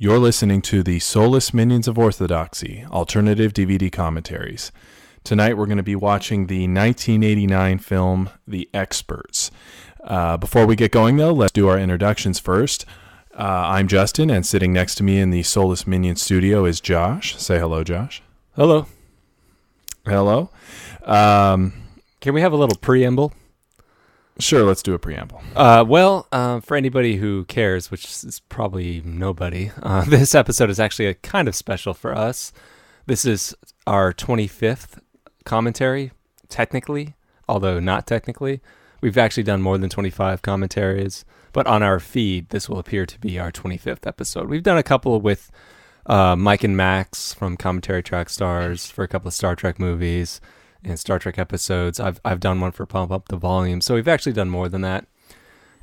You're listening to the Soulless Minions of Orthodoxy, alternative DVD commentaries. Tonight we're going to be watching the 1989 film, The Experts. Before we get going, though, let's do our introductions first. I'm Justin, and sitting next to me in the Soulless Minion studio is Josh. Say hello, Josh. Hello. Hello. Can we have a little preamble? Sure, let's do a preamble. For anybody who cares, which is probably nobody, this episode is actually a kind of special for us. This is our 25th commentary, technically, although not technically. We've actually done more than 25 commentaries, but on our feed, this will appear to be our 25th episode. We've done a couple with Mike and Max from Commentary Track Stars for a couple of Star Trek movies and Star Trek episodes. I've done one for Pump Up the Volume, so we've actually done more than that.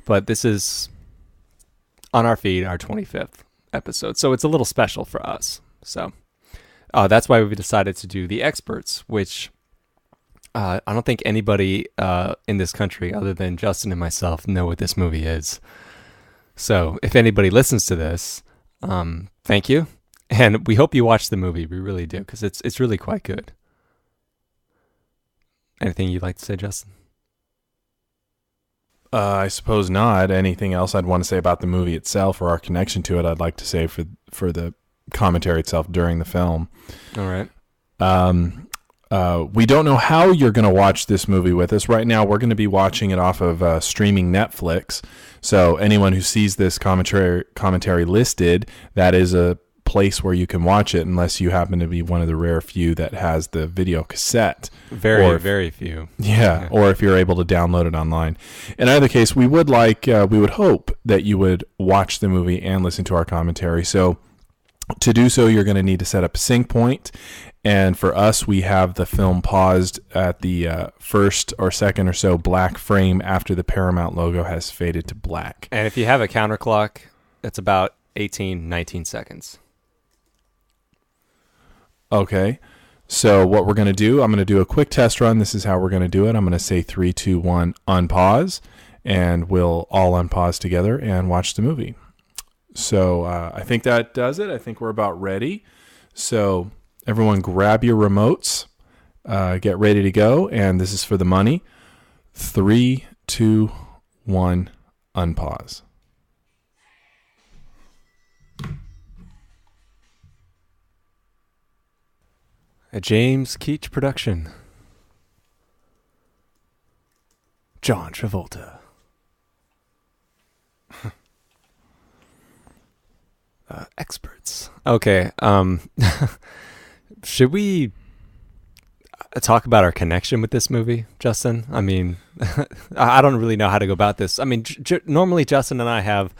But this is, on our feed, our 25th episode, so it's a little special for us. So that's why we decided to do The Experts, which I don't think anybody in this country, other than Justin and myself, know what this movie is. So if anybody listens to this, thank you. And we hope you watch the movie. We really do, because it's really quite good. Anything you'd like to say, Justin? I suppose not. Anything else I'd want to say about the movie itself or our connection to it, I'd like to say for the commentary itself during the film. All right. We don't know how you're going to watch this movie with us. Right now, we're going to be watching it off of streaming Netflix. So anyone who sees this commentary listed, that is a place where you can watch it, unless you happen to be one of the rare few that has the video cassette. Very few. Yeah, or if you're able to download it online. In either case, we would hope that you would watch the movie and listen to our commentary. So to do so, you're going to need to set up a sync point. And for us, we have the film paused at the first or second or so black frame after the Paramount logo has faded to black. And if you have a counter clock, it's about 19 seconds. Okay, so what we're going to do, I'm going to do a quick test run. This is how we're going to do it. I'm going to say 3, 2, 1, unpause, and we'll all unpause together and watch the movie. So I think that does it. I think we're about ready. So everyone grab your remotes, get ready to go, and this is for the money. 3, 2, 1, unpause. A James Keach production. John Travolta. Experts. Okay. Should we talk about our connection with this movie, Justin? I mean, I don't really know how to go about this. I mean, normally Justin and I have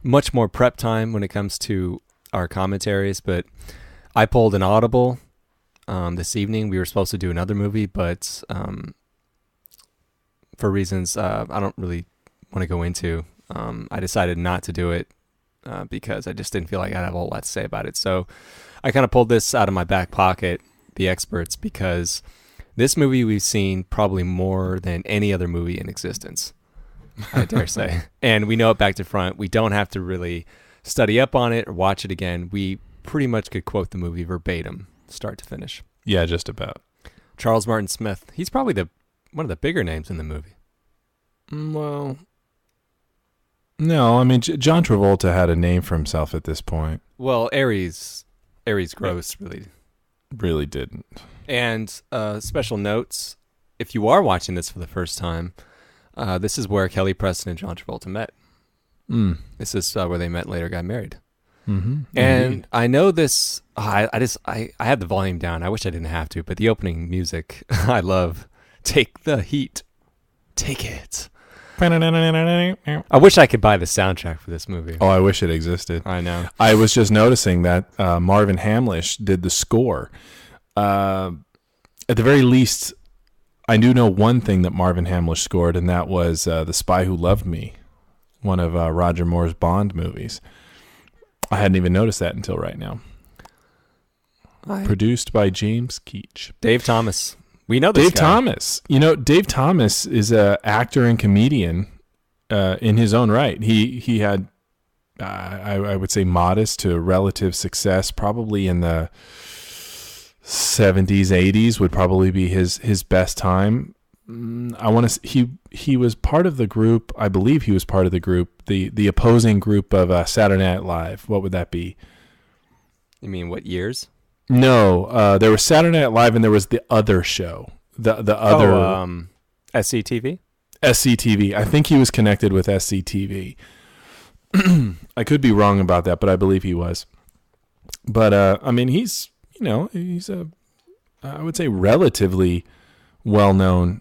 much more prep time when it comes to our commentaries, but I pulled an audible this evening. We were supposed to do another movie, but for reasons I don't really want to go into, I decided not to do it because I just didn't feel like I'd have a whole lot to say about it. So I kind of pulled this out of my back pocket, The Experts, because this movie we've seen probably more than any other movie in existence, I dare say. And we know it back to front. We don't have to really study up on it or watch it again. We pretty much could quote the movie verbatim, start to finish. Yeah, just about. Charles Martin Smith. He's probably one of the bigger names in the movie. Well, no, I mean, John Travolta had a name for himself at this point. Well, Aries Gross really didn't. And special notes, if you are watching this for the first time, this is where Kelly Preston and John Travolta met. This is where they met, later got married. Mm-hmm. And Indeed. I know this. I had the volume down. I wish I didn't have to, but the opening music I love. Take the heat, take it. I wish I could buy the soundtrack for this movie. Oh, I wish it existed. I know. I was just noticing that Marvin Hamlish did the score. At the very least, I do know one thing that Marvin Hamlish scored, and that was The Spy Who Loved Me, one of Roger Moore's Bond movies. I hadn't even noticed that until right now. Produced by James Keach. Dave Thomas. We know this Dave guy. Thomas. You know, Dave Thomas is an actor and comedian in his own right. He had I would say modest to relative success, probably in the 70s, 80s would probably be his best time. I want to. He was part of the group. I believe he was part of the group, the opposing group of Saturday Night Live. What would that be? You mean what years? No, there was Saturday Night Live, and there was the other show. The other SCTV. SCTV. I think he was connected with SCTV. I could be wrong about that, but I believe he was. But I mean, he's a, I would say, relatively well-known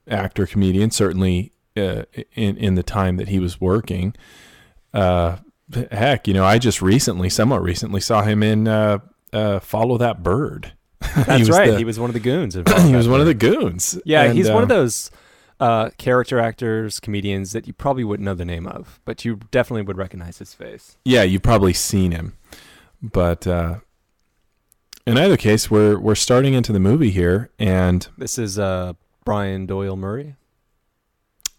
actor comedian, certainly in the time that he was working. Heck, I just somewhat recently saw him in Follow That Bird. That's right. He was one of the goons. He was one of the goons. Yeah, and he's one of those character actors, comedians that you probably wouldn't know the name of, but you definitely would recognize his face. Yeah, you've probably seen him. But in either case, we're starting into the movie here, and this is Brian Doyle Murray.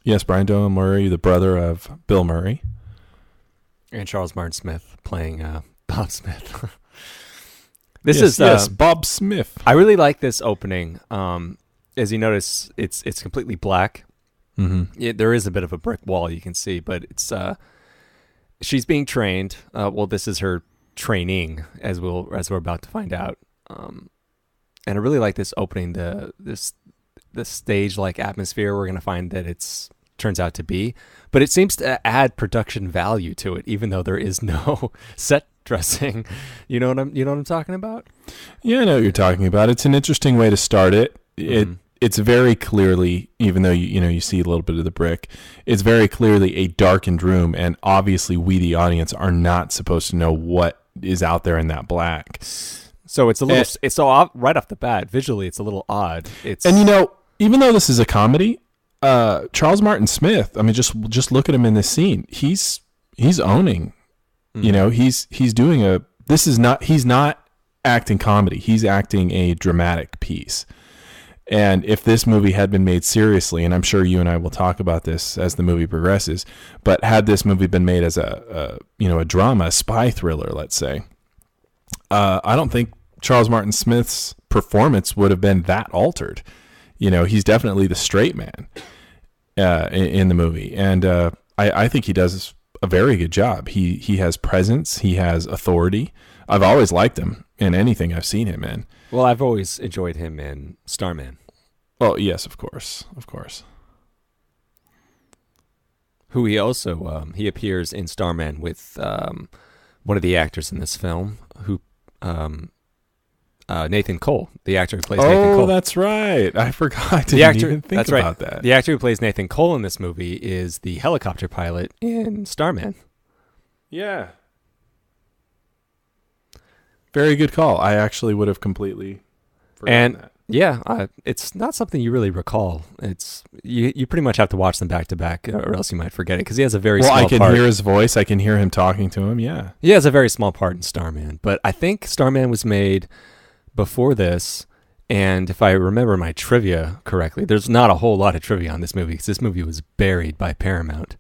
Yes, Brian Doyle Murray, the brother of Bill Murray, and Charles Martin Smith playing Bob Smith. Yes, Bob Smith. I really like this opening. As you notice, it's completely black. Mm-hmm. There is a bit of a brick wall you can see, but it's she's being trained. This is her training, as we're about to find out. And I really like this opening, the stage-like atmosphere we're going to find that it's turns out to be, but it seems to add production value to it, even though there is no set dressing. You know what I'm talking about? Yeah, I know what you're talking about. It's an interesting way to start it. It's very clearly, even though you see a little bit of the brick, it's very clearly a darkened room, and obviously we, the audience, are not supposed to know what is out there in that black. So it's a little, it's so right off the bat, visually, it's a little odd. And even though this is a comedy, Charles Martin Smith, I mean, just look at him in this scene. He's owning. He's doing he's not acting comedy. He's acting a dramatic piece. And if this movie had been made seriously, and I'm sure you and I will talk about this as the movie progresses, but had this movie been made as a drama, a spy thriller, let's say, I don't think Charles Martin Smith's performance would have been that altered. He's definitely the straight man in the movie, and I think he does a very good job. He has presence. He has authority. I've always liked him in anything I've seen him in. Well, I've always enjoyed him in Starman. Oh, yes, of course. Who he also, he appears in Starman with one of the actors in this film, who Nathan Cole, the actor who plays Nathan Cole. Oh, that's right. I forgot. I didn't even think about that. The actor who plays Nathan Cole in this movie is the helicopter pilot in Starman. Yeah. Very good call. I actually would have completely forgotten that. Yeah, it's not something you really recall. It's you pretty much have to watch them back to back, or else you might forget it, because he has a very small part. Well, I can hear his voice. I can hear him talking to him, yeah. He has a very small part in Starman, but I think Starman was made before this, and if I remember my trivia correctly, there's not a whole lot of trivia on this movie, because this movie was buried by Paramount.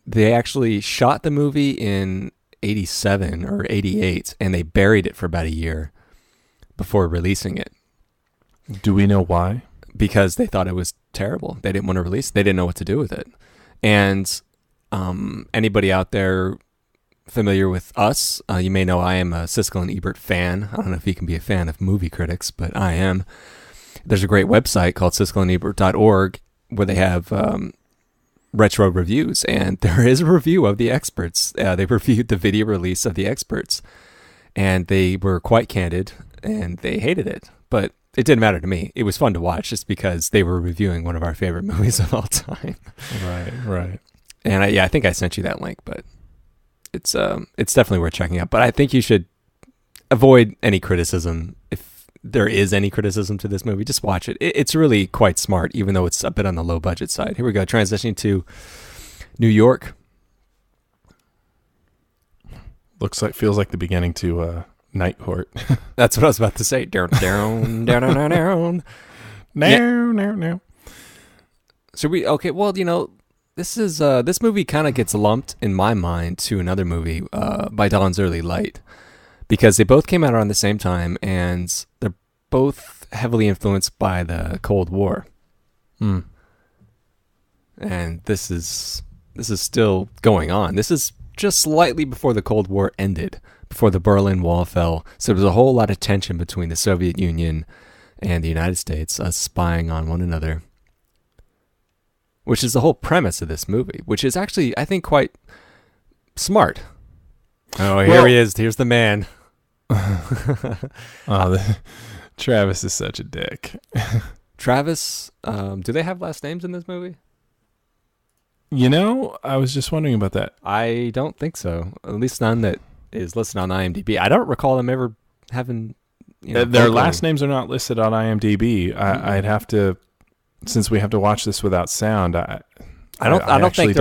They actually shot the movie in 87 or 88, and they buried it for about a year before releasing it. Do we know why? Because they thought it was terrible. They didn't want to release it. They didn't know what to do with it. And anybody out there familiar with us, you may know I am a Siskel and Ebert fan. I don't know if you can be a fan of movie critics, but I am. There's a great website called siskelandebert.org where they have retro reviews, and there is a review of The Experts. They reviewed the video release of The Experts, and they were quite candid, and they hated it. But it didn't matter to me. It was fun to watch just because they were reviewing one of our favorite movies of all time. Right. And I think I sent you that link, but it's definitely worth checking out. But I think you should avoid any criticism. If there is any criticism to this movie, just watch it. It's really quite smart, even though it's a bit on the low budget side. Here we go. Transitioning to New York. Feels like the beginning to Night Court. That's what I was about to say. Down. No. So okay, well, this movie kind of gets lumped in my mind to another movie, By Dawn's Early Light, because they both came out around the same time, and they're both heavily influenced by the Cold War. Hmm. And this is still going on. This is just slightly before the Cold War ended, before the Berlin Wall fell. So there was a whole lot of tension between the Soviet Union and the United States, us spying on one another, which is the whole premise of this movie, which is actually, I think, quite smart. Oh, here he is. Here's the man. Travis is such a dick. Travis, do they have last names in this movie? I was just wondering about that. I don't think so. At least none that is listed on IMDb. I don't recall them ever having... their last names are not listed on IMDb. I'd have to... Since we have to watch this without sound, I don't think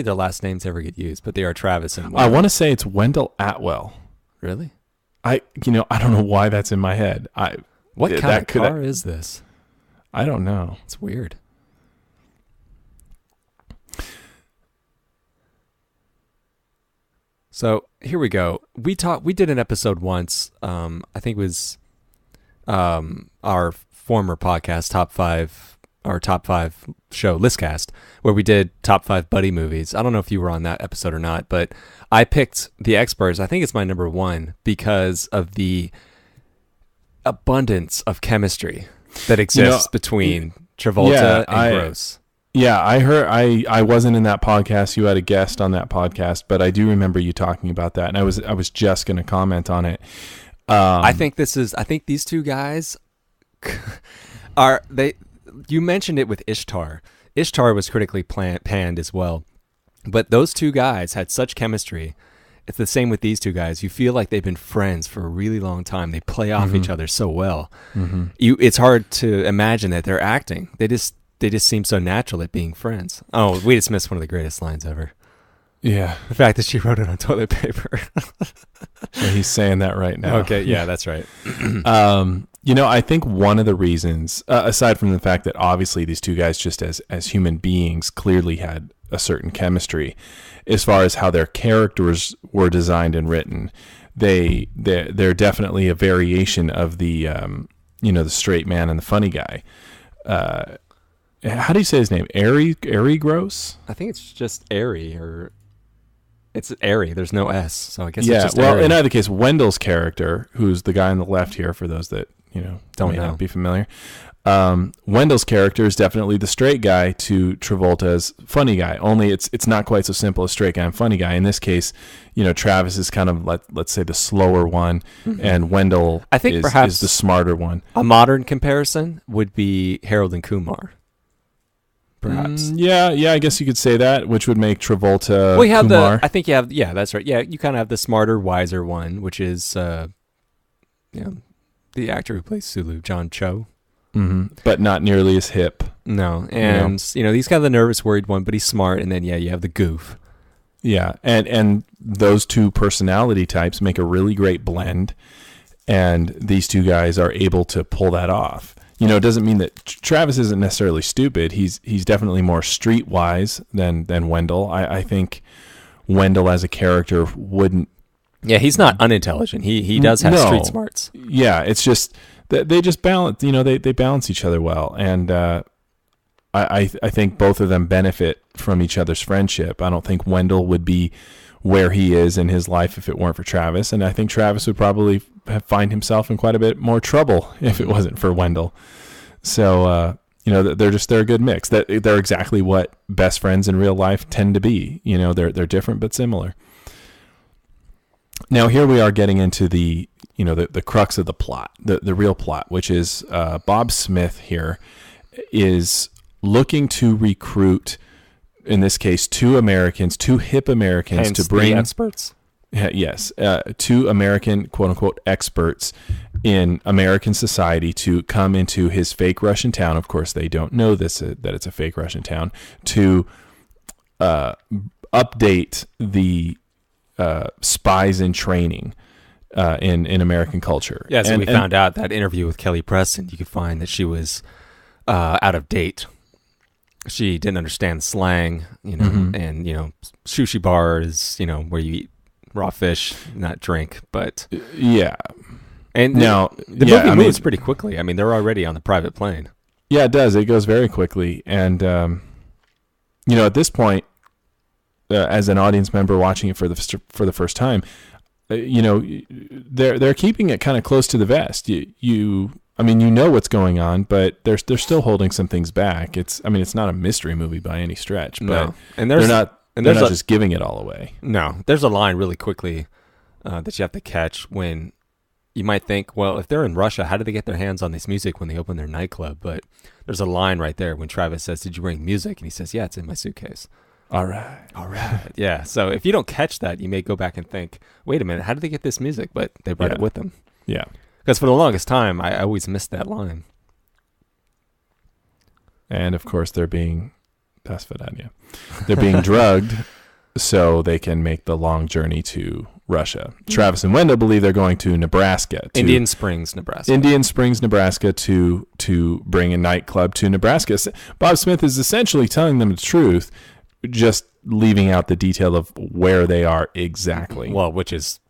their last names ever get used, but they are Travis and Wendell. I want to say it's Wendell Atwell. Really? I don't know why that's in my head. What kind of car is this? I don't know. It's weird. So here we go. We did an episode once. I think it was our former podcast, our top five show, Listcast, where we did top 5 buddy movies. I don't know if you were on that episode or not, but I picked The Experts. I think it's my number 1 because of the abundance of chemistry that exists between Travolta and Gross. Yeah, I heard. I wasn't in that podcast. You had a guest on that podcast, but I do remember you talking about that, and I was just going to comment on it. I think these two guys are they. You mentioned it with Ishtar. Ishtar was critically panned as well, but those two guys had such chemistry. It's the same with these two guys. You feel like they've been friends for a really long time. They play off each other so well. Mm-hmm. It's hard to imagine that they're acting. They just seem so natural at being friends. Oh, we just missed one of the greatest lines ever. Yeah. The fact that she wrote it on toilet paper. Well, he's saying that right now. Okay, yeah, that's right. I think one of the reasons, aside from the fact that obviously these two guys just as human beings clearly had a certain chemistry, as far as how their characters were designed and written, they're definitely a variation of the the straight man and the funny guy. How do you say his name? Ari Gross? I think it's just Ari, or it's Ari. There's no S, so I guess it's just well, Ari. In either case, Wendell's character, who's the guy on the left here, for those that don't not be familiar, Wendell's character is definitely the straight guy to Travolta's funny guy. Only it's not quite so simple as straight guy and funny guy. In this case, Travis is kind of let's say the slower one, and Wendell I think perhaps is the smarter one. A modern comparison would be Harold and Kumar. Perhaps. Yeah, I guess you could say that, which would make Travolta. Well, you have Kumar. That's right. Yeah, you kind of have the smarter, wiser one, which is, the actor who plays Sulu, John Cho. Mm-hmm. But not nearly as hip. No, and he's kind of the nervous, worried one, but he's smart. And then you have the goof. Yeah, and those two personality types make a really great blend, and these two guys are able to pull that off. It doesn't mean that Travis isn't necessarily stupid. He's definitely more streetwise than Wendell. I think Wendell as a character wouldn't. Yeah, he's not unintelligent. He does have street smarts. Yeah, it's just they just balance. They balance each other well, and I think both of them benefit from each other's friendship. I don't think Wendell would be where he is in his life if it weren't for Travis, and I think Travis would probably find himself in quite a bit more trouble if it wasn't for Wendell. So they're a good mix. They're exactly what best friends in real life tend to be. They're different but similar. Now here we are getting into the crux of the plot, the real plot, which is Bob Smith here is looking to recruit, in this case, two hip Americans, hence to bring the experts. Yes, two American quote-unquote experts in American society to come into his fake Russian town. Of course, they don't know that it's a fake Russian town, to update the spies in training in American culture. Yeah, so we found out that interview with Kelly Preston, you could find that she was out of date. she didn't understand slang, and sushi bar is where you eat raw fish, not drink. But yeah, and now the movie moves pretty quickly. I mean, they're already on the private plane. Yeah, it does. It goes very quickly, and at this point, as an audience member watching it for the first time, they're keeping it kind of close to the vest. You know what's going on, but they're still holding some things back. It's not a mystery movie by any stretch, but no. And they're not just giving it all away. No, there's a line really quickly that you have to catch when you might think, well, if they're in Russia, how did they get their hands on this music when they open their nightclub? But there's a line right there when Travis says, "Did you bring music?" And he says, "Yeah, it's in my suitcase." All right. Yeah. So if you don't catch that, you may go back and think, wait a minute, how did they get this music? But they brought it with them. Yeah. Because for the longest time, I always missed that line. And of course, they're being drugged so they can make the long journey to Russia. Travis and Wendell believe they're going to Nebraska. Indian Springs, Nebraska, to bring a nightclub to Nebraska. Bob Smith is essentially telling them the truth, just leaving out the detail of where they are exactly. Well, which is,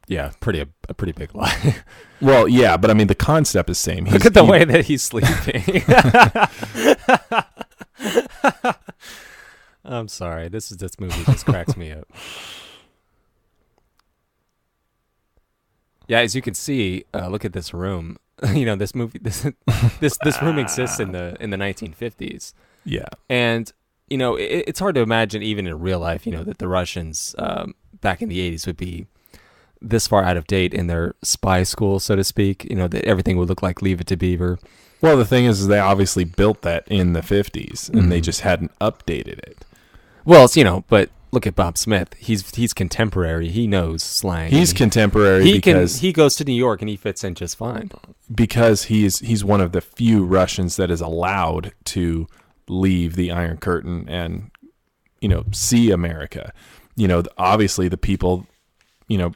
a pretty big lie. Well, yeah, but I mean, the concept is the same. Look at the way that he's sleeping. I'm sorry. This movie just cracks me up. Yeah, as you can see, look at this room. This movie, this room exists in the 1950s. Yeah, and it's hard to imagine even in real life, that the Russians back in the 80s would be this far out of date in their spy school, so to speak. That everything would look like Leave It to Beaver. Well, the thing is they obviously built that in the 50s, and they just hadn't updated it. Well, but look at Bob Smith. He's contemporary. He knows slang. He's contemporary because he goes to New York and he fits in just fine. Because he's one of the few Russians that is allowed to leave the Iron Curtain and see America. Obviously the people,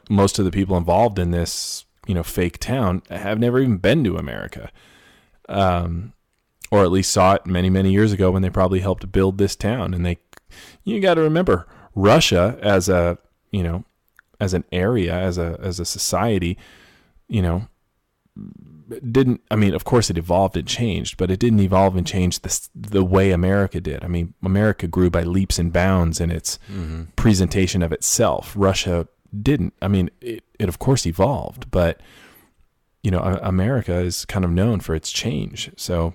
most of the people involved in this fake town have never even been to America, or at least saw it many, many years ago when they probably helped build this town. And you got to remember, Russia as an area, as a society, didn't, of course it evolved and changed, but it didn't evolve and change the way America did. America grew by leaps and bounds in its presentation of itself. Russia didn't. It of course evolved, but America is kind of known for its change. So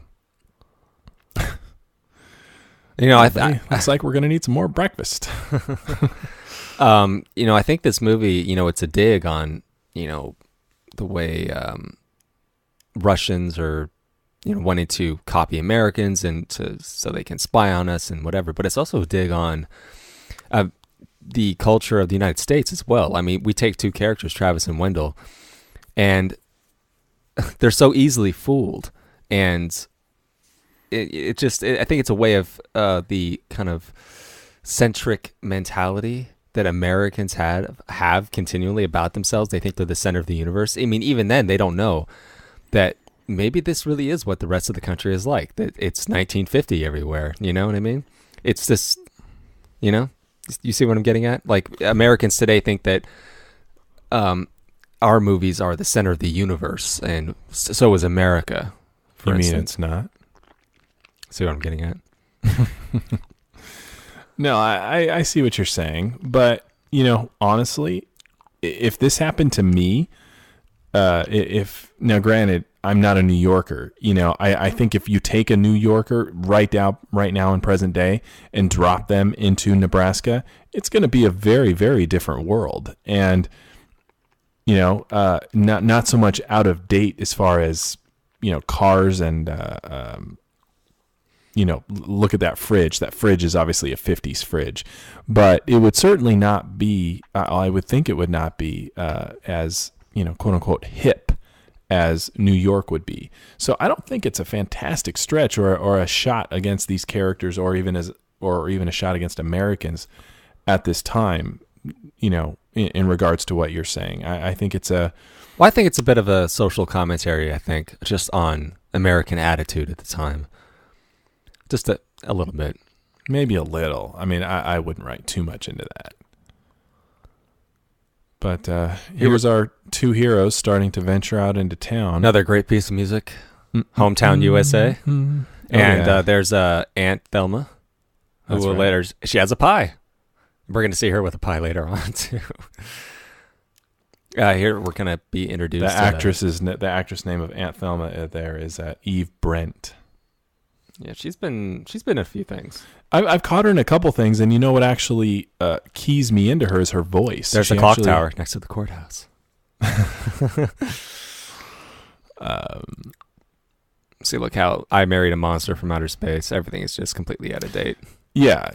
it's like we're going to need some more breakfast. I think this movie, it's a dig on, the way Russians are, wanting to copy Americans so they can spy on us and whatever. But it's also a dig on the culture of the United States as well. We take two characters, Travis and Wendell, and they're so easily fooled. And I think it's a way of the kind of centric mentality that Americans have continually about themselves. They think they're the center of the universe. Even then, they don't know that maybe this really is what the rest of the country is like. That it's 1950 everywhere. You know what I mean? It's this, you see what I'm getting at? Like, Americans today think that our movies are the center of the universe, and so is America. For instance. It's not? See what I'm getting at? No, I see what you're saying, but honestly, if this happened to me, now granted, I'm not a New Yorker, I think if you take a New Yorker right now in present day and drop them into Nebraska, it's going to be a very, very different world. And, not so much out of date as far as, cars and, look at that fridge. That fridge is obviously a 50s fridge, but it would certainly not be, I would think it would not be as, quote unquote, hip as New York would be. So I don't think it's a fantastic stretch or a shot against these characters or even a shot against Americans at this time, in regards to what you're saying. I think it's a bit of a social commentary, I think, just on American attitude at the time. Just a little bit. Maybe a little. I mean, I wouldn't write too much into that. But here's our two heroes starting to venture out into town. Another great piece of music. Hometown USA. And there's Aunt Thelma, who will later, she has a pie. We're going to see her with a pie later on, too. Here we're going to be introduced the actress name of Aunt Thelma there is Eve Brent. Yeah, she's been in a few things. I've caught her in a couple things, and you know what actually keys me into her is her voice. There's a clock tower next to the courthouse. See, look how I Married a Monster from Outer Space. Everything is just completely out of date. Yeah.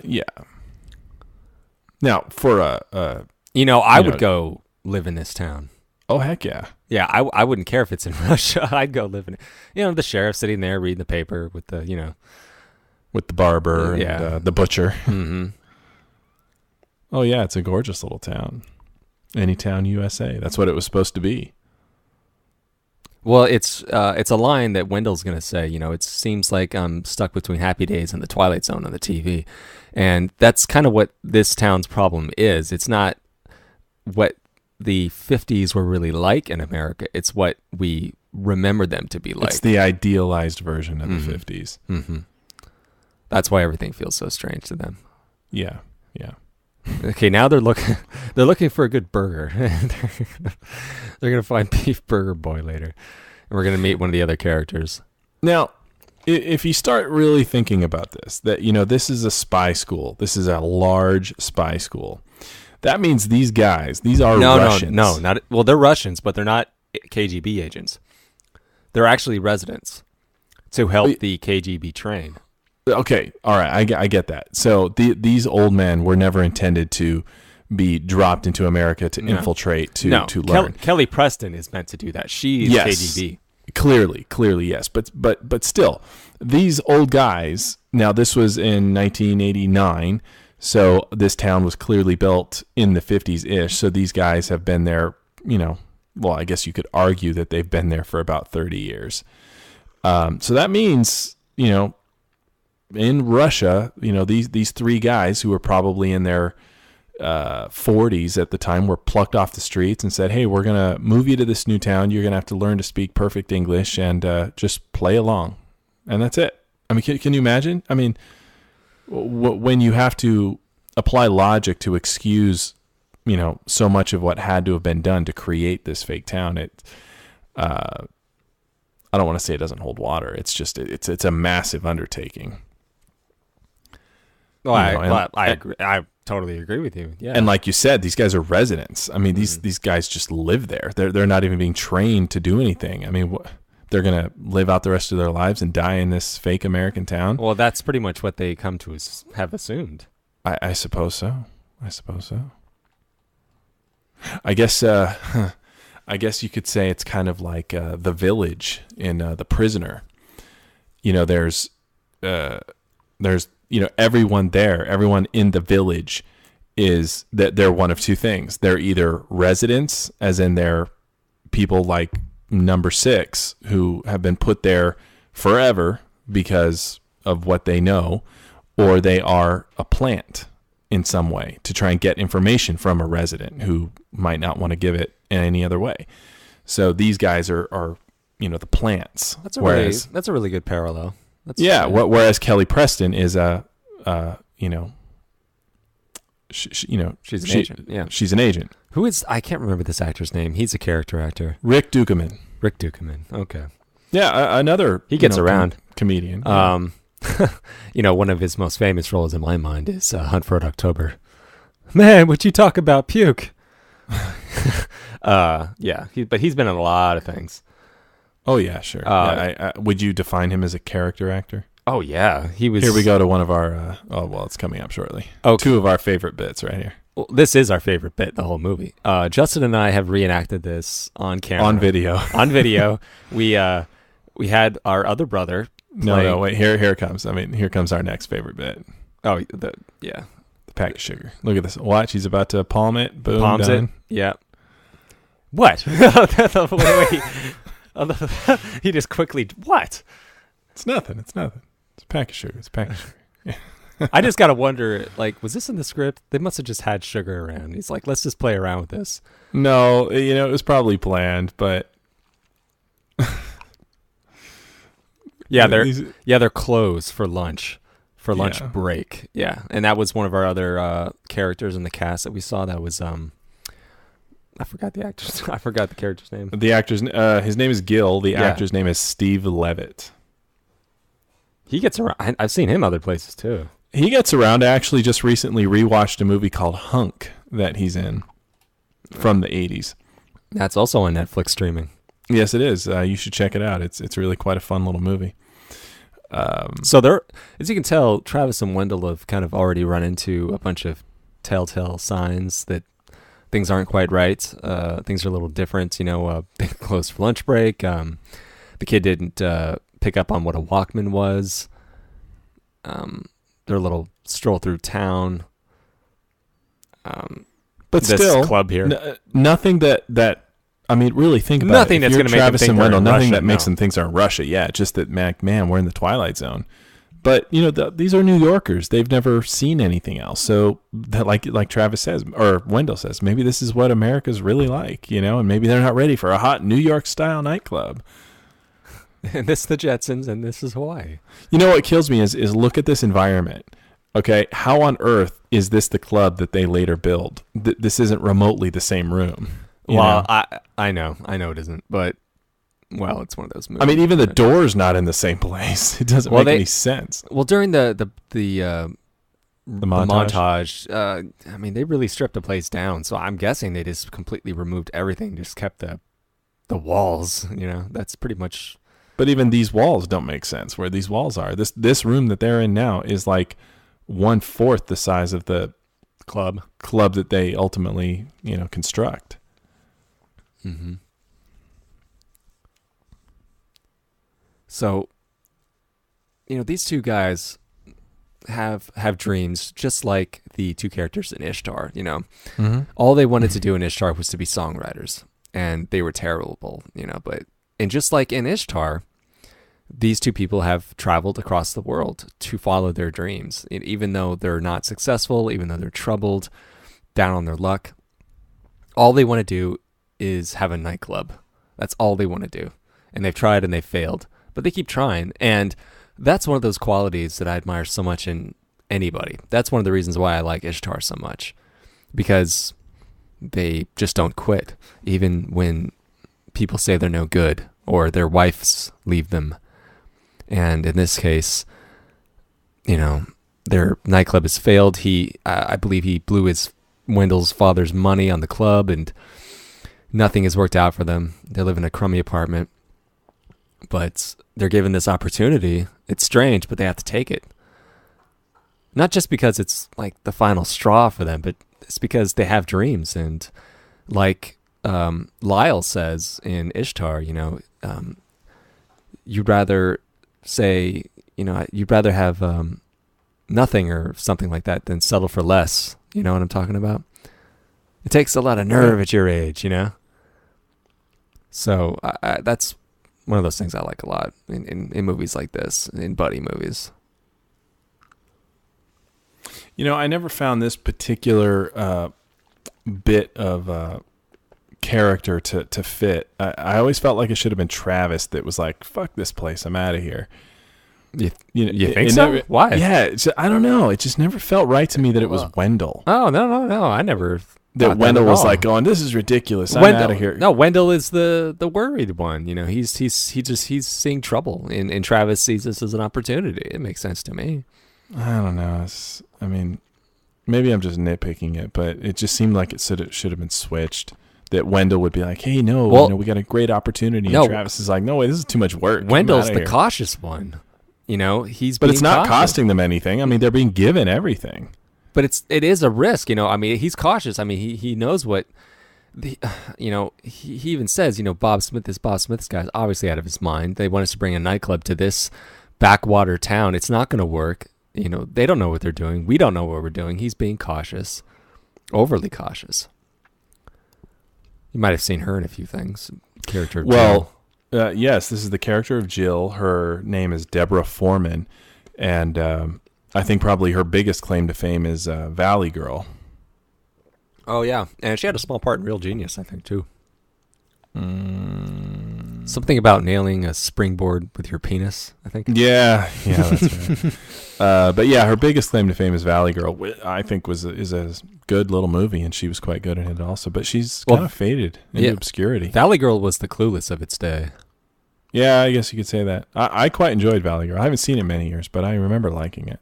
Now, for I would go live in this town. Oh, heck yeah. Yeah, I wouldn't care if it's in Russia. I'd go live in it. The sheriff sitting there reading the paper with the, with the barber and the butcher. Mm-hmm. Oh, yeah, it's a gorgeous little town. Anytown, USA. That's what it was supposed to be. Well, it's a line that Wendell's going to say, it seems like I'm stuck between Happy Days and the Twilight Zone on the TV. And that's kind of what this town's problem is. It's not what the 50s were really like in America. It's what we remember them to be like. It's the idealized version of the 50s. Mm-hmm. That's why everything feels so strange to them. Yeah. Okay, now they're looking for a good burger. They're gonna find Beef Burger Boy later, and we're gonna meet one of the other characters. Now, if you start really thinking about this, that this is a spy school. This is a large spy school. That means these guys, these are Russians. No, not well. They're Russians, but they're not KGB agents. They're actually residents to help the KGB train. Okay, all right, I get that. So these old men were never intended to be dropped into America to infiltrate, to learn. Kelly Preston is meant to do that. She's KGB. Clearly, yes. But still, these old guys, now this was in 1989, so this town was clearly built in the 50s-ish, so these guys have been there, well, I guess you could argue that they've been there for about 30 years. So that means, in Russia, these three guys who were probably in their 40s at the time were plucked off the streets and said, hey, we're going to move you to this new town. You're going to have to learn to speak perfect English and just play along. And that's it. I mean, can you imagine? I mean, when you have to apply logic to excuse, so much of what had to have been done to create this fake town, I don't want to say it doesn't hold water. It's just, it's a massive undertaking. Well, I agree. I totally agree with you. Yeah. And like you said, these guys are residents. I mean, these guys just live there. They're not even being trained to do anything. I mean, they're going to live out the rest of their lives and die in this fake American town? Well, that's pretty much what they come to have assumed. I suppose so. I guess you could say it's kind of like The Village in The Prisoner. There's everyone there, everyone in the village is that they're one of two things. They're either residents, as in they're people like number 6 who have been put there forever because of what they know, or they are a plant in some way to try and get information from a resident who might not want to give it in any other way. So these guys are the plants. That's a really good parallel. Whereas Kelly Preston is she's an agent. Yeah, she's an agent. Who is? I can't remember this actor's name. He's a character actor. Rick Dukeman. Okay. Yeah, another. He gets around. Comedian. One of his most famous roles in my mind is Hunt for Red October. Man, would you talk about puke? But he's been in a lot of things. Oh yeah, sure. Would you define him as a character actor? Oh yeah, he was. Here we go to one of our. It's coming up shortly. Okay. 2 of our favorite bits right here. Well, this is our favorite bit, the whole movie. Justin and I have reenacted this on camera, on video. We had our other brother. No, wait. Here it comes. I mean, here comes our next favorite bit. Oh, the pack of sugar. Look at this. Watch. He's about to palm it. Boom. Palms done. it. Yeah. What? Wait. He just quickly. What? It's nothing. It's a pack of sugar. It's a pack of sugar. I just gotta wonder, like, was this in the script? They must have just had sugar around. He's like, let's just play around with this. No, it was probably planned, but they're closed for lunch, lunch break. Yeah, and that was one of our other characters in the cast that we saw. That was I forgot the actor's. I forgot the character's name. The actor's his name is Gil. The actor's name is Steve Levitt. He gets around. I've seen him other places too. He gets around. I actually just recently rewatched a movie called Hunk that he's in from the 80s. That's also on Netflix streaming. Yes, it is. You should check it out. It's really quite a fun little movie. So there, as you can tell, Travis and Wendell have kind of already run into a bunch of telltale signs that things aren't quite right. Things are a little different. They closed for lunch break. The kid didn't pick up on what a Walkman was. Their little stroll through town. But this still, club here, nothing that I mean, really think about nothing it. that's going to make Travis them think and Wendell, nothing Russia, that makes them think they're in Russia. Yeah, just that, man, we're in the Twilight Zone. But these are New Yorkers. They've never seen anything else. So that, like Travis says, or Wendell says, maybe this is what America's really like, and maybe they're not ready for a hot New York style nightclub. And this is the Jetsons, and this is Hawaii. What kills me is look at this environment. Okay, how on earth is this the club that they later build? This isn't remotely the same room. Well, I know it isn't, but it's one of those movies. I mean, even the door's not in the same place. It doesn't make any sense. Well, during the montage, I mean, they really stripped the place down. So I'm guessing they just completely removed everything, just kept the walls. That's pretty much. But even these walls don't make sense where these walls are. This room that they're in now is like 1/4 the size of the club that they ultimately, construct. Mm-hmm. So, these two guys have dreams just like the two characters in Ishtar, Mm-hmm. All they wanted to do in Ishtar was to be songwriters, and they were terrible, and just like in Ishtar, these two people have traveled across the world to follow their dreams. Even though they're not successful, even though they're troubled, down on their luck, all they want to do is have a nightclub. That's all they want to do. And they've tried and they've failed, but they keep trying. And that's one of those qualities that I admire so much in anybody. That's one of the reasons why I like Ishtar so much, because they just don't quit, even when people say they're no good or their wives leave them. And in this case, their nightclub has failed. I believe he blew Wendell's father's money on the club, and nothing has worked out for them. They live in a crummy apartment, but they're given this opportunity. It's strange, but they have to take it. Not just because it's like the final straw for them, but it's because they have dreams. And like Lyle says in Ishtar, you'd rather say, you'd rather have nothing or something like that than settle for less. You know what I'm talking about? It takes a lot of nerve at your age, So that's one of those things I like a lot in movies like this, in buddy movies. I never found this particular bit of character to fit. I always felt like it should have been Travis that was like, fuck this place, I'm out of here. You think so? Why? Yeah, I don't know. It just never felt right to me that it was Wendell. Oh, no. I never that Wendell was like going, this is ridiculous. I'm out of here. No, Wendell is the worried one. He's seeing trouble, and Travis sees this as an opportunity. It makes sense to me. I don't know. Maybe I'm just nitpicking it, but it just seemed like it should have been switched. That Wendell would be like, hey, no, we got a great opportity. And Travis is like, no way, this is too much work. Wendell's the cautious one. But it's not costing them anything. I mean, they're being given everything. But it is a risk, I mean, he's cautious. I mean, he knows what, he even says, Bob Smith, this Bob Smith's guy's obviously out of his mind. They want us to bring a nightclub to this backwater town. It's not going to work. They don't know what they're doing. We don't know what we're doing. He's being cautious, overly cautious. You might have seen her in a few things. Character of Jill. Yes, this is the character of Jill. Her name is Deborah Foreman. And I think probably her biggest claim to fame is Valley Girl. Oh, yeah. And she had a small part in Real Genius, I think, too. Something about nailing a springboard with your penis, I think. Yeah, that's right. But yeah, her biggest claim to fame is Valley Girl. I think is a good little movie, and she was quite good in it also. But she's kind of faded into obscurity. Valley Girl was the Clueless of its day. Yeah, I guess you could say that. I quite enjoyed Valley Girl. I haven't seen it in many years, but I remember liking it.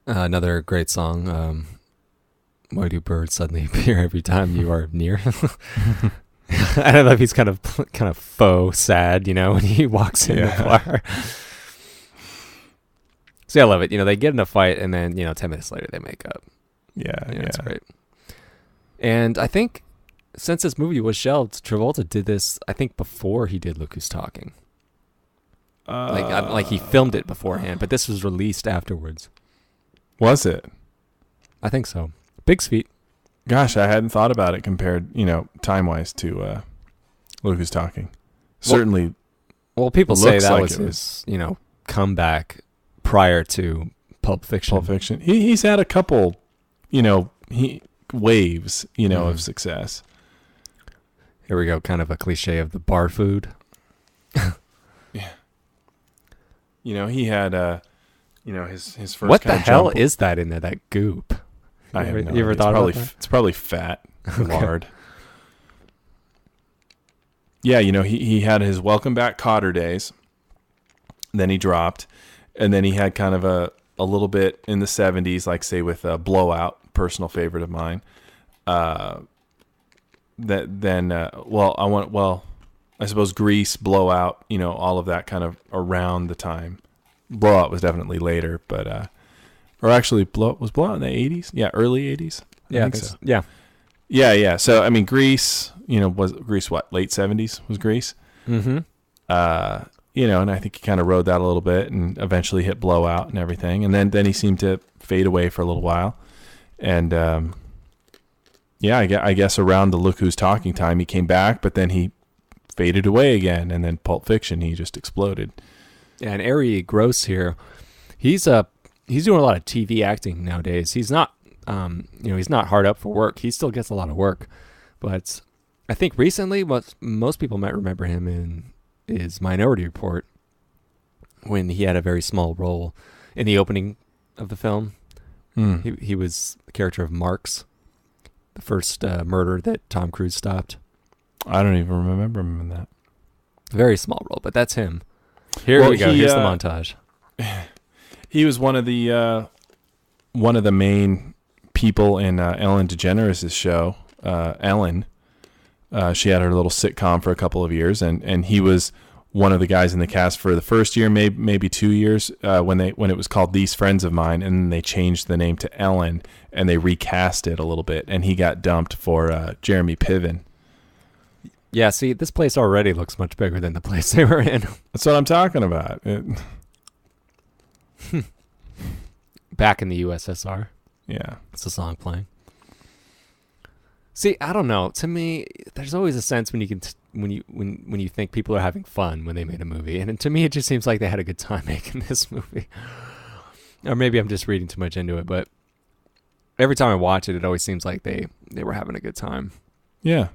Another great song. Why do birds suddenly appear every time you are near? I don't know if he's kind of faux sad, when he walks in the bar. See, I love it. They get in a fight, and then 10 minutes later they make up. Yeah, It's great. And I think since this movie was shelved, Travolta did this. I think before he did Look Who's Talking. Like he filmed it beforehand, but this was released afterwards. Was it? I think so. Big feet. Gosh, I hadn't thought about it compared, time-wise to Look Who's Talking. Certainly. Well, people say that was his, comeback prior to Pulp Fiction. Pulp Fiction. He's had a couple, waves, of success. Here we go. Kind of a cliche of the bar food. Yeah. He had, his first. What the hell is that in there? That goop. I have no idea. You ever thought about that? It's probably fat, lard. Yeah, he had his Welcome Back Kotter days. Then he dropped, and then he had kind of a little bit in the 70s, like say with Blowout, personal favorite of mine. I suppose Grease, Blowout, all of that kind of around the time. Blowout was definitely later, but or actually, was Blowout in the 80s? Yeah, early 80s? I think so. Yeah. Yeah. So, I mean, Grease, was Grease what? Late 70s was Grease? Mm-hmm. And I think he kind of rode that a little bit and eventually hit Blowout and everything. And then he seemed to fade away for a little while. And, I guess around the Look Who's Talking time, he came back, but then he faded away again. And then Pulp Fiction, he just exploded. Yeah, and Ari Gross here, he's doing a lot of TV acting nowadays. He's not, he's not hard up for work. He still gets a lot of work, but I think recently, what most people might remember him in is Minority Report, when he had a very small role in the opening of the film. He was the character of Marks, the first murder that Tom Cruise stopped. I don't even remember him in that. Very small role, but that's him. Here we go. Here's the montage. He was one of the main people in Ellen DeGeneres' show, Ellen. She had her little sitcom for a couple of years, and he was one of the guys in the cast for the first year, maybe 2 years, when it was called These Friends of Mine, and then they changed the name to Ellen, and they recast it a little bit, and he got dumped for Jeremy Piven. Yeah, see, this place already looks much bigger than the place they were in. That's what I'm talking about. Back in the U.S.S.R. Yeah. It's a song playing. See, I don't know. To me, there's always a sense when you think people are having fun when they made a movie. And to me, it just seems like they had a good time making this movie. Or maybe I'm just reading too much into it, but every time I watch it, it always seems like they were having a good time. Yeah.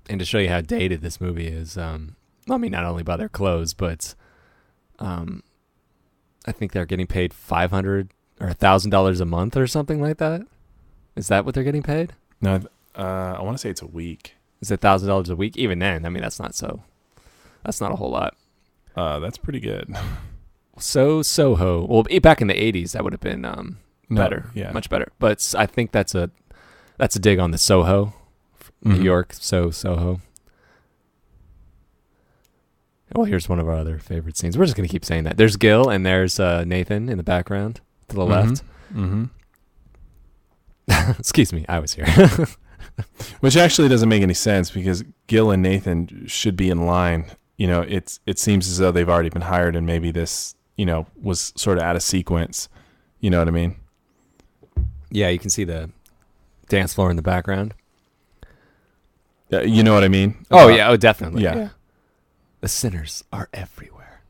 And to show you how dated this movie is, not only by their clothes, but I think they're getting paid $500 or $1,000 a month or something like that. Is that what they're getting paid? No, I want to say it's a week. Is it $1,000 a week? Even then, that's not a whole lot. That's pretty good. Soho. Well, back in the 80s, that would have been better. Yeah. Much better. But I think that's a dig on the Soho. New York, Soho. Well, here's one of our other favorite scenes. We're just going to keep saying that. There's Gil and there's Nathan in the background to the left. Mm-hmm. Excuse me, I was here. Which actually doesn't make any sense because Gil and Nathan should be in line. It seems as though they've already been hired and maybe this, was sort of out of sequence. You know what I mean? Yeah, you can see the dance floor in the background. You know what I mean? Oh, yeah. Oh, definitely. Yeah. The sinners are everywhere.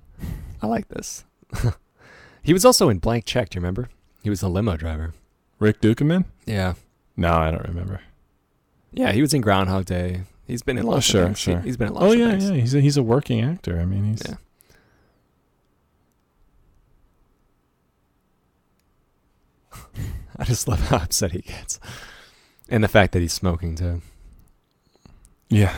I like this. He was also in Blank Check. Do you remember? He was a limo driver. Rick Dukeman? Yeah. No, I don't remember. Yeah, he was in Groundhog Day. He's been in lots of things. Sure. He's been in lots of things. Oh, yeah. He's a working actor. I mean, he's... Yeah. I just love how upset he gets. And the fact that he's smoking, too. Yeah.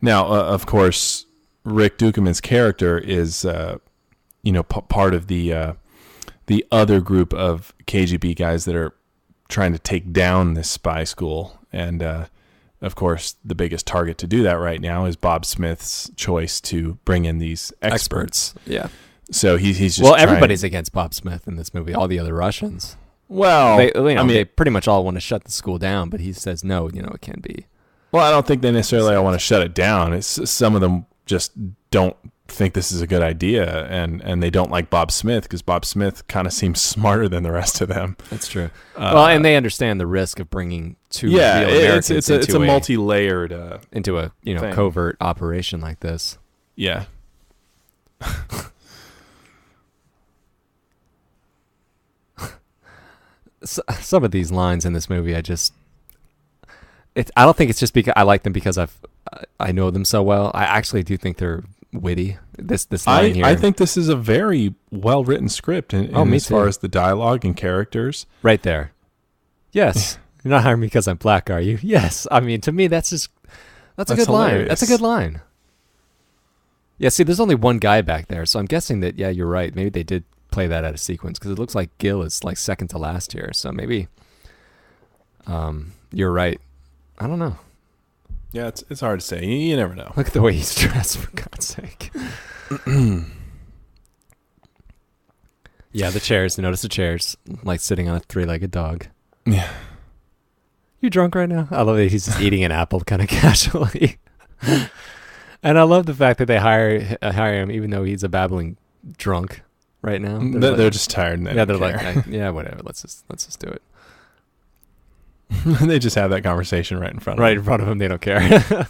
Now, of course, Rick Dukeman's character is, part of the other group of KGB guys that are trying to take down this spy school. And, of course, the biggest target to do that right now is Bob Smith's choice to bring in these experts. Yeah. So he's just everybody's against Bob Smith in this movie. All the other Russians. Well, they pretty much all want to shut the school down, but he says no. It can be. Well, I don't think they necessarily want to shut it down. It's some of them just don't think this is a good idea, and they don't like Bob Smith because Bob Smith kind of seems smarter than the rest of them. That's true. And they understand the risk of bringing two real Americans it's a multi-layered into a thing. Covert operation like this. Yeah. Some of these lines in this movie, I don't think it's just because I like them because I know them so well. I actually do think they're witty. This line here. I think this is a very well written script, as far as the dialogue and characters. Right there. Yes, you're not hiring me because I'm black, are you? Yes. I mean, to me, that's a good hilarious. line. That's a good line. Yeah. See, there's only one guy back there, so I'm guessing that. Yeah, you're right. Maybe they did play that out of sequence because it looks like Gil is like second to last here. So maybe, you're right. I don't know. Yeah, it's hard to say. You never know. Look at the way he's dressed, for God's sake. Yeah, the chairs. Notice the chairs, like sitting on a three-legged dog. Yeah. You drunk right now? I love that he's just eating an apple kind of casually. And I love the fact that they hire him even though he's a babbling drunk right now. They're just tired. And they're like, yeah, whatever. Let's just do it. They just have that conversation right in front of them. Right in front of him. They don't care.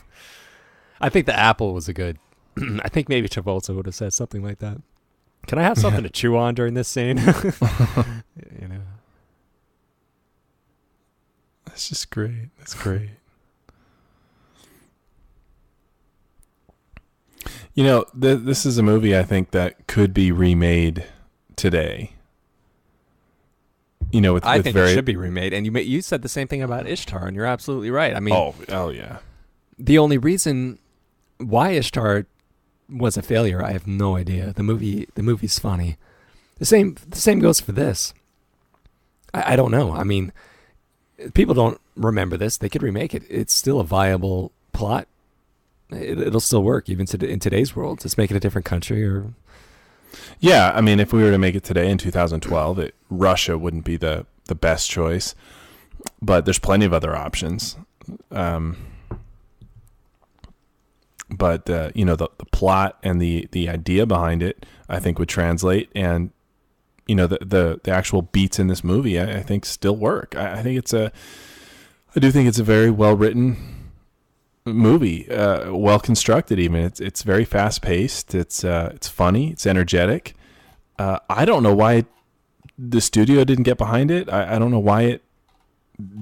I think the apple was a good. I think maybe Travolta would have said something like that. Can I have something to chew on during this scene? That's just great. That's great. This is a movie I think that could be remade today. I think it should be remade, and you said the same thing about Ishtar, and you're absolutely right. I mean, oh yeah. The only reason why Ishtar was a failure, I have no idea. The movie's funny. The same goes for this. I don't know. I mean, people don't remember this. They could remake it. It's still a viable plot. It'll still work even in today's world. Just make it a different country or. Yeah, I mean, if we were to make it today in 2012, Russia wouldn't be the best choice, but there's plenty of other options. But the plot and the idea behind it, I think, would translate, and the actual beats in this movie, I think, still work. I do think it's a very well written movie, well constructed. Even it's very fast paced. It's funny. It's energetic. I don't know why the studio didn't get behind it. I don't know why it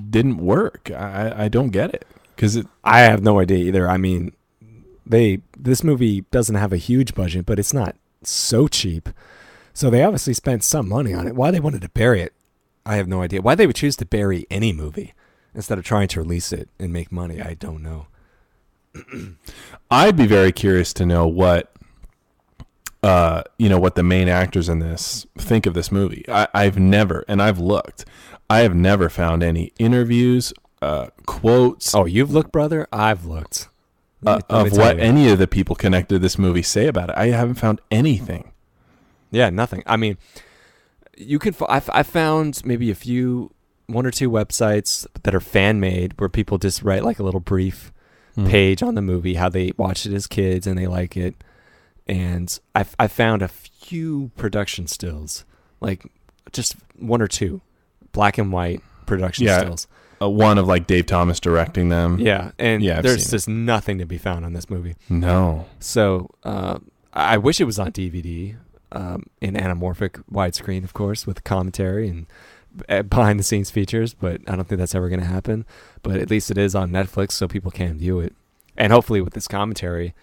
didn't work. I don't get it because I have no idea either. I mean, this movie doesn't have a huge budget, but it's not so cheap. So they obviously spent some money on it. Why they wanted to bury it, I have no idea. Why they would choose to bury any movie instead of trying to release it and make money, I don't know. I'd be very curious to know what the main actors in this think of this movie. I've never found any interviews, quotes. Oh, you've looked, brother? I've looked. Of what any of the people connected to this movie say about it. I haven't found anything. Yeah, nothing. I mean, you can. I found maybe one or two websites that are fan made where people just write like a little brief page on the movie, how they watched it as kids and they like it. And I found a few production stills, like just one or two black and white production stills. one of like Dave Thomas directing them. Yeah, and Yeah, I've there's seen just nothing to be found on this movie. No. So I wish it was on DVD, in anamorphic widescreen, of course, with commentary and behind the scenes features, but I don't think that's ever going to happen. But at least it is on Netflix, so people can view it. And hopefully with this commentary,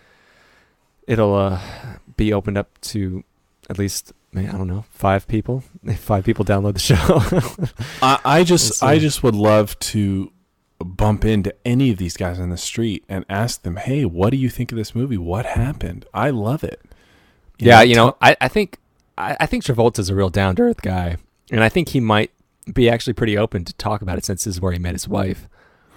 it'll be opened up to at least, I don't know, 5 people. If 5 people download the show. I just would love to bump into any of these guys on the street and ask them, hey, what do you think of this movie? What happened? I love it. I think Travolta's a real down-to-earth guy, and I think he might be actually pretty open to talk about it since this is where he met his wife.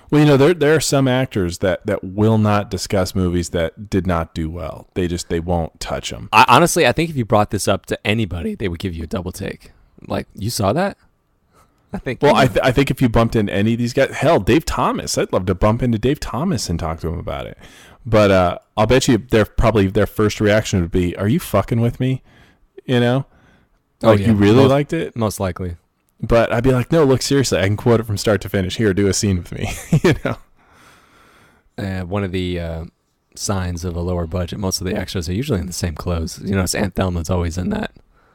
Well, there are some actors that will not discuss movies that did not do well. They won't touch them. Honestly, I think if you brought this up to anybody, they would give you a double take. Like, you saw that? I think. Well, I think if you bumped into any of these guys, hell, Dave Thomas, I'd love to bump into Dave Thomas and talk to him about it. But I'll bet you their first reaction would be, "Are you fucking with me?" You know, you really liked it, most likely. But I'd be like, no, look, seriously, I can quote it from start to finish. Here, do a scene with me. You know, one of the signs of a lower budget, most of the extras are usually in the same clothes. You know, Aunt Thelma's always in that.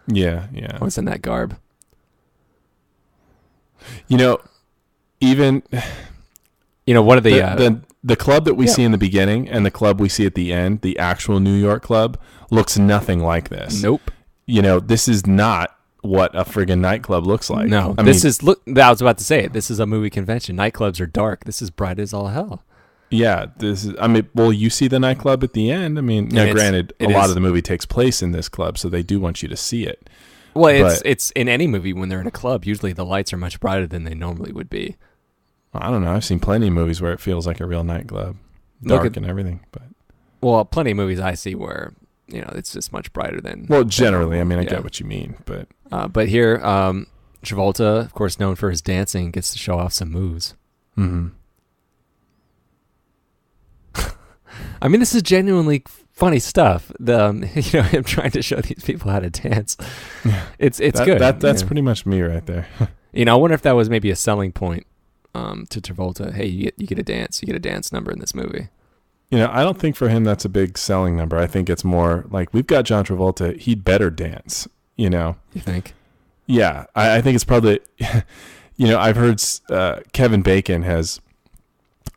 Yeah. Always in that garb. You know, even one of the club that we see in the beginning and the club we see at the end, the actual New York club, looks nothing like this. Nope. You know, this is not what a friggin' nightclub looks like. No, I was about to say it. This is a movie convention. Nightclubs are dark. This is bright as all hell. Yeah, you see the nightclub at the end. I mean, now granted, a lot of the movie takes place in this club, so they do want you to see it. Well, it's in any movie when they're in a club, usually the lights are much brighter than they normally would be. I don't know. I've seen plenty of movies where it feels like a real nightclub, dark and everything. But plenty of movies I see where it's just much brighter than. Well, generally, I mean, I get what you mean, but. But here, Travolta, of course, known for his dancing, gets to show off some moves. Mm-hmm. I mean, this is genuinely funny stuff. Him trying to show these people how to dance. It's good. That's pretty much me right there. I wonder if that was maybe a selling point to Travolta. Hey, you get a dance. You get a dance number in this movie. I don't think for him that's a big selling number. I think it's more like, we've got John Travolta. He'd better dance. You think? Yeah, I think it's probably. I've heard Kevin Bacon has.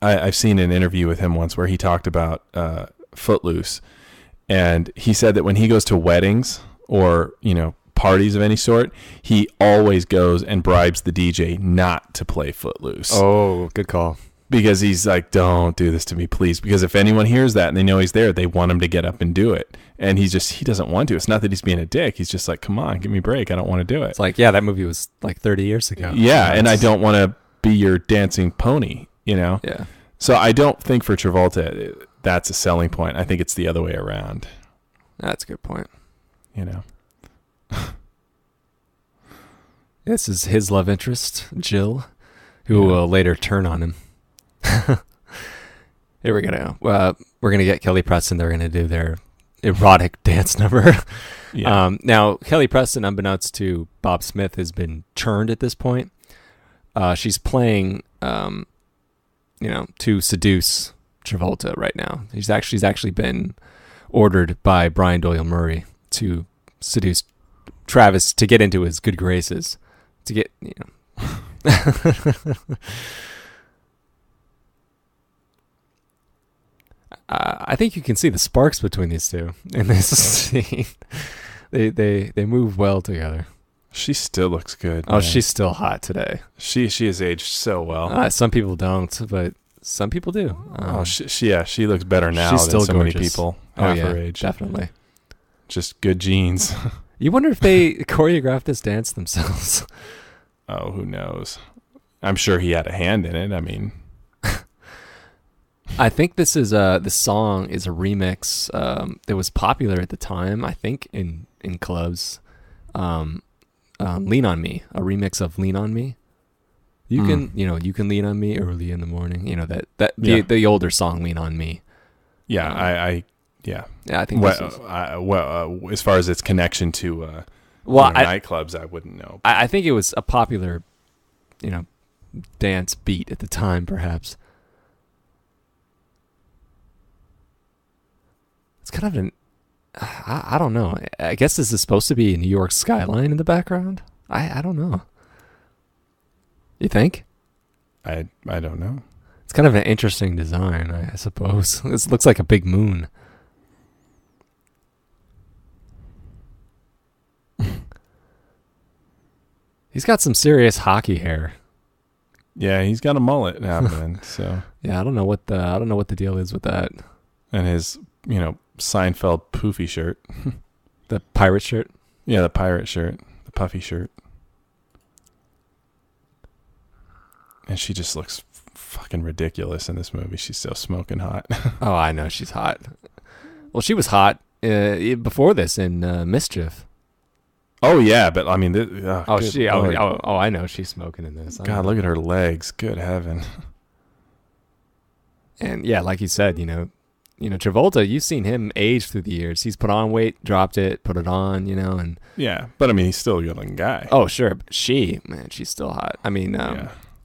I've seen an interview with him once where he talked about Footloose, and he said that when he goes to weddings or parties of any sort, he always goes and bribes the DJ not to play Footloose. Oh, good call. Because he's like, don't do this to me, please. Because if anyone hears that and they know he's there, they want him to get up and do it. And he doesn't want to. It's not that he's being a dick. He's just like, come on, give me a break. I don't want to do it. It's like, yeah, that movie was like 30 years ago. Yeah, and I don't want to be your dancing pony, Yeah. So I don't think for Travolta that's a selling point. I think it's the other way around. That's a good point. This is his love interest, Jill, who will later turn on him. Here we're gonna get Kelly Preston. They're gonna do their erotic dance number. Yeah. Now Kelly Preston, unbeknownst to Bob Smith, has been churned at this point. She's playing, to seduce Travolta right now. She's actually been ordered by Brian Doyle Murray to seduce Travis to get into his good graces, to get I think you can see the sparks between these two in this scene. They move well together. She still looks good. Oh, man. She's still hot today. She has aged so well. Some people don't, but some people do. She looks better now than so many people half her age. Definitely. Just good genes. You wonder if they choreographed this dance themselves. Oh, who knows? I'm sure he had a hand in it. I mean, I think this song is a remix that was popular at the time. I think in clubs. Lean on Me, a remix of Lean on Me. You can lean on me early in the morning. The older song Lean on Me. Yeah, Yeah, I think. As far as its connection to nightclubs, I wouldn't know. I think it was a popular, dance beat at the time, perhaps. It's kind of an... I don't know. I guess this is supposed to be a New York skyline in the background. I don't know. You think? I don't know. It's kind of an interesting design, I suppose. This looks like a big moon. He's got some serious hockey hair. Yeah, he's got a mullet happening. So yeah, I don't know what the deal is with that. And his, Seinfeld poofy shirt. The pirate shirt? Yeah, the pirate shirt. The puffy shirt. And she just looks fucking ridiculous in this movie. She's so smoking hot. Oh, I know. She's hot. Well, she was hot before this in Mischief. Oh, yeah. But, I mean... I know. She's smoking in this. God, look at her legs. Good heaven. And, yeah, like you said, Travolta, you've seen him age through the years. He's put on weight, dropped it, put it on, and... Yeah, but, I mean, he's still a good-looking guy. Oh, sure. But she's still hot. I mean,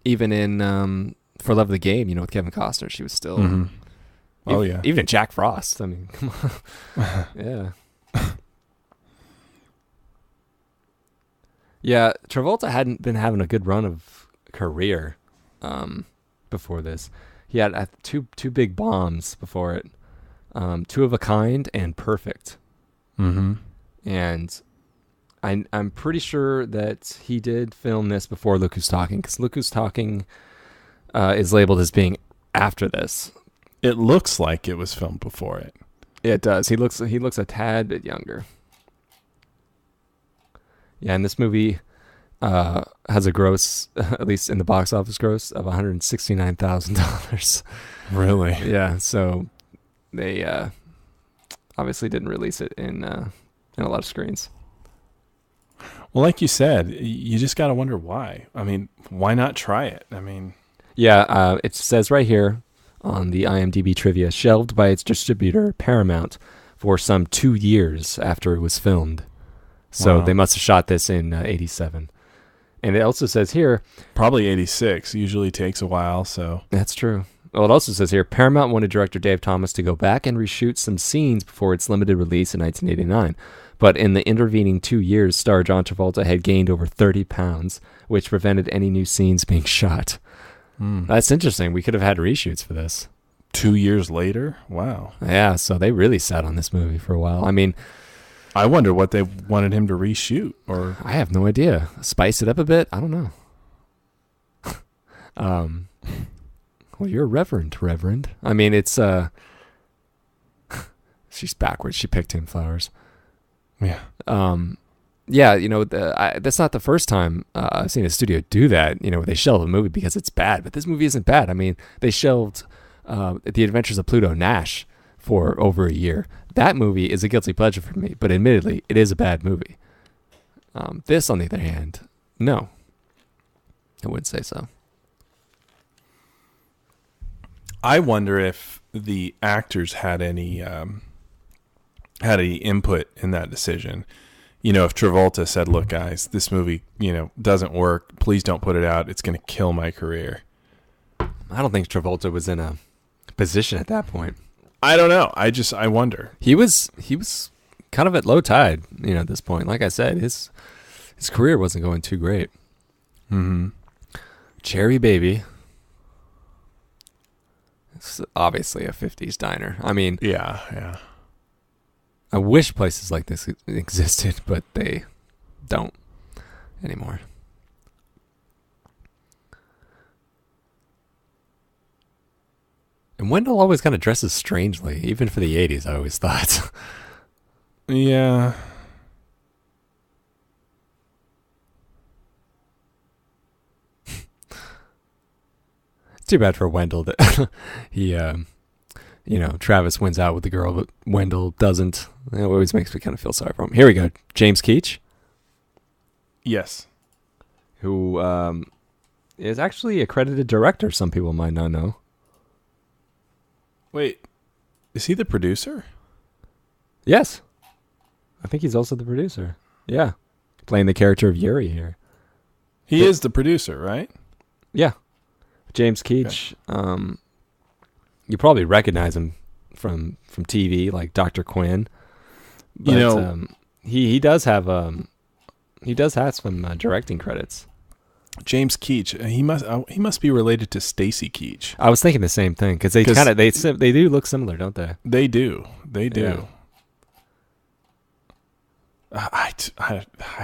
even in For Love of the Game, with Kevin Costner, she was still... Mm-hmm. Oh, yeah. Even in Jack Frost. I mean, come on. Yeah. Yeah, Travolta hadn't been having a good run of career before this. He had two big bombs before it. Two of a Kind and Perfect. Mm-hmm. And I'm pretty sure that he did film this before Look Who's Talking, because Look Who's Talking is labeled as being after this. It looks like it was filmed before it. It does. He looks a tad bit younger. Yeah, and this movie has a gross, at least in the box office gross, of $169,000. Really? Yeah, so they obviously didn't release it in a lot of screens. Well, like you said, you just got to wonder why. I mean, why not try it? I mean... Yeah, it says right here on the IMDb trivia, shelved by its distributor, Paramount, for some 2 years after it was filmed. So Wow. They must have shot this in 87. And it also says here... Probably 86. Usually takes a while, so... That's true. Well, it also says here, Paramount wanted director Dave Thomas to go back and reshoot some scenes before its limited release in 1989. But in the intervening 2 years, star John Travolta had gained over 30 pounds, which prevented any new scenes being shot. That's interesting. We could have had reshoots for this. 2 years later? Wow. Yeah, so they really sat on this movie for a while. I mean... I wonder what they wanted him to reshoot, or... I have no idea. Spice it up a bit? I don't know. Well, you're a reverend. I mean, it's... She's backwards. She picked him flowers. Yeah. Yeah, that's not the first time I've seen a studio do that, where they shelve a movie because it's bad. But this movie isn't bad. I mean, they shelved The Adventures of Pluto Nash for over a year. That movie is a guilty pleasure for me, but admittedly, it is a bad movie. This, on the other hand, no. I wouldn't say so. I wonder if the actors had any input in that decision. If Travolta said, "Look, guys, this movie, doesn't work. Please don't put it out. It's going to kill my career." I don't think Travolta was in a position at that point. I don't know. I wonder. He was kind of at low tide, at this point. Like I said, his career wasn't going too great. Mm-hmm. Cherry Baby. It's obviously a 50s diner. I mean, Yeah. I wish places like this existed, but they don't anymore. And Wendell always kind of dresses strangely, even for the 80s, I always thought. Yeah. It's too bad for Wendell that he, Travis wins out with the girl, but Wendell doesn't. It always makes me kind of feel sorry for him. Here we go. James Keach. Yes. Who is actually a credited director, some people might not know. Wait, is he the producer? Yes. I think he's also the producer. Yeah. Playing the character of Yuri here. He is the producer, right? Yeah. James Keach. Okay. You probably recognize him from TV, like Dr. Quinn. But, he does have some directing credits. James Keach, he must be related to Stacy Keach. I was thinking the same thing because they do look similar, don't they? They do. Yeah. I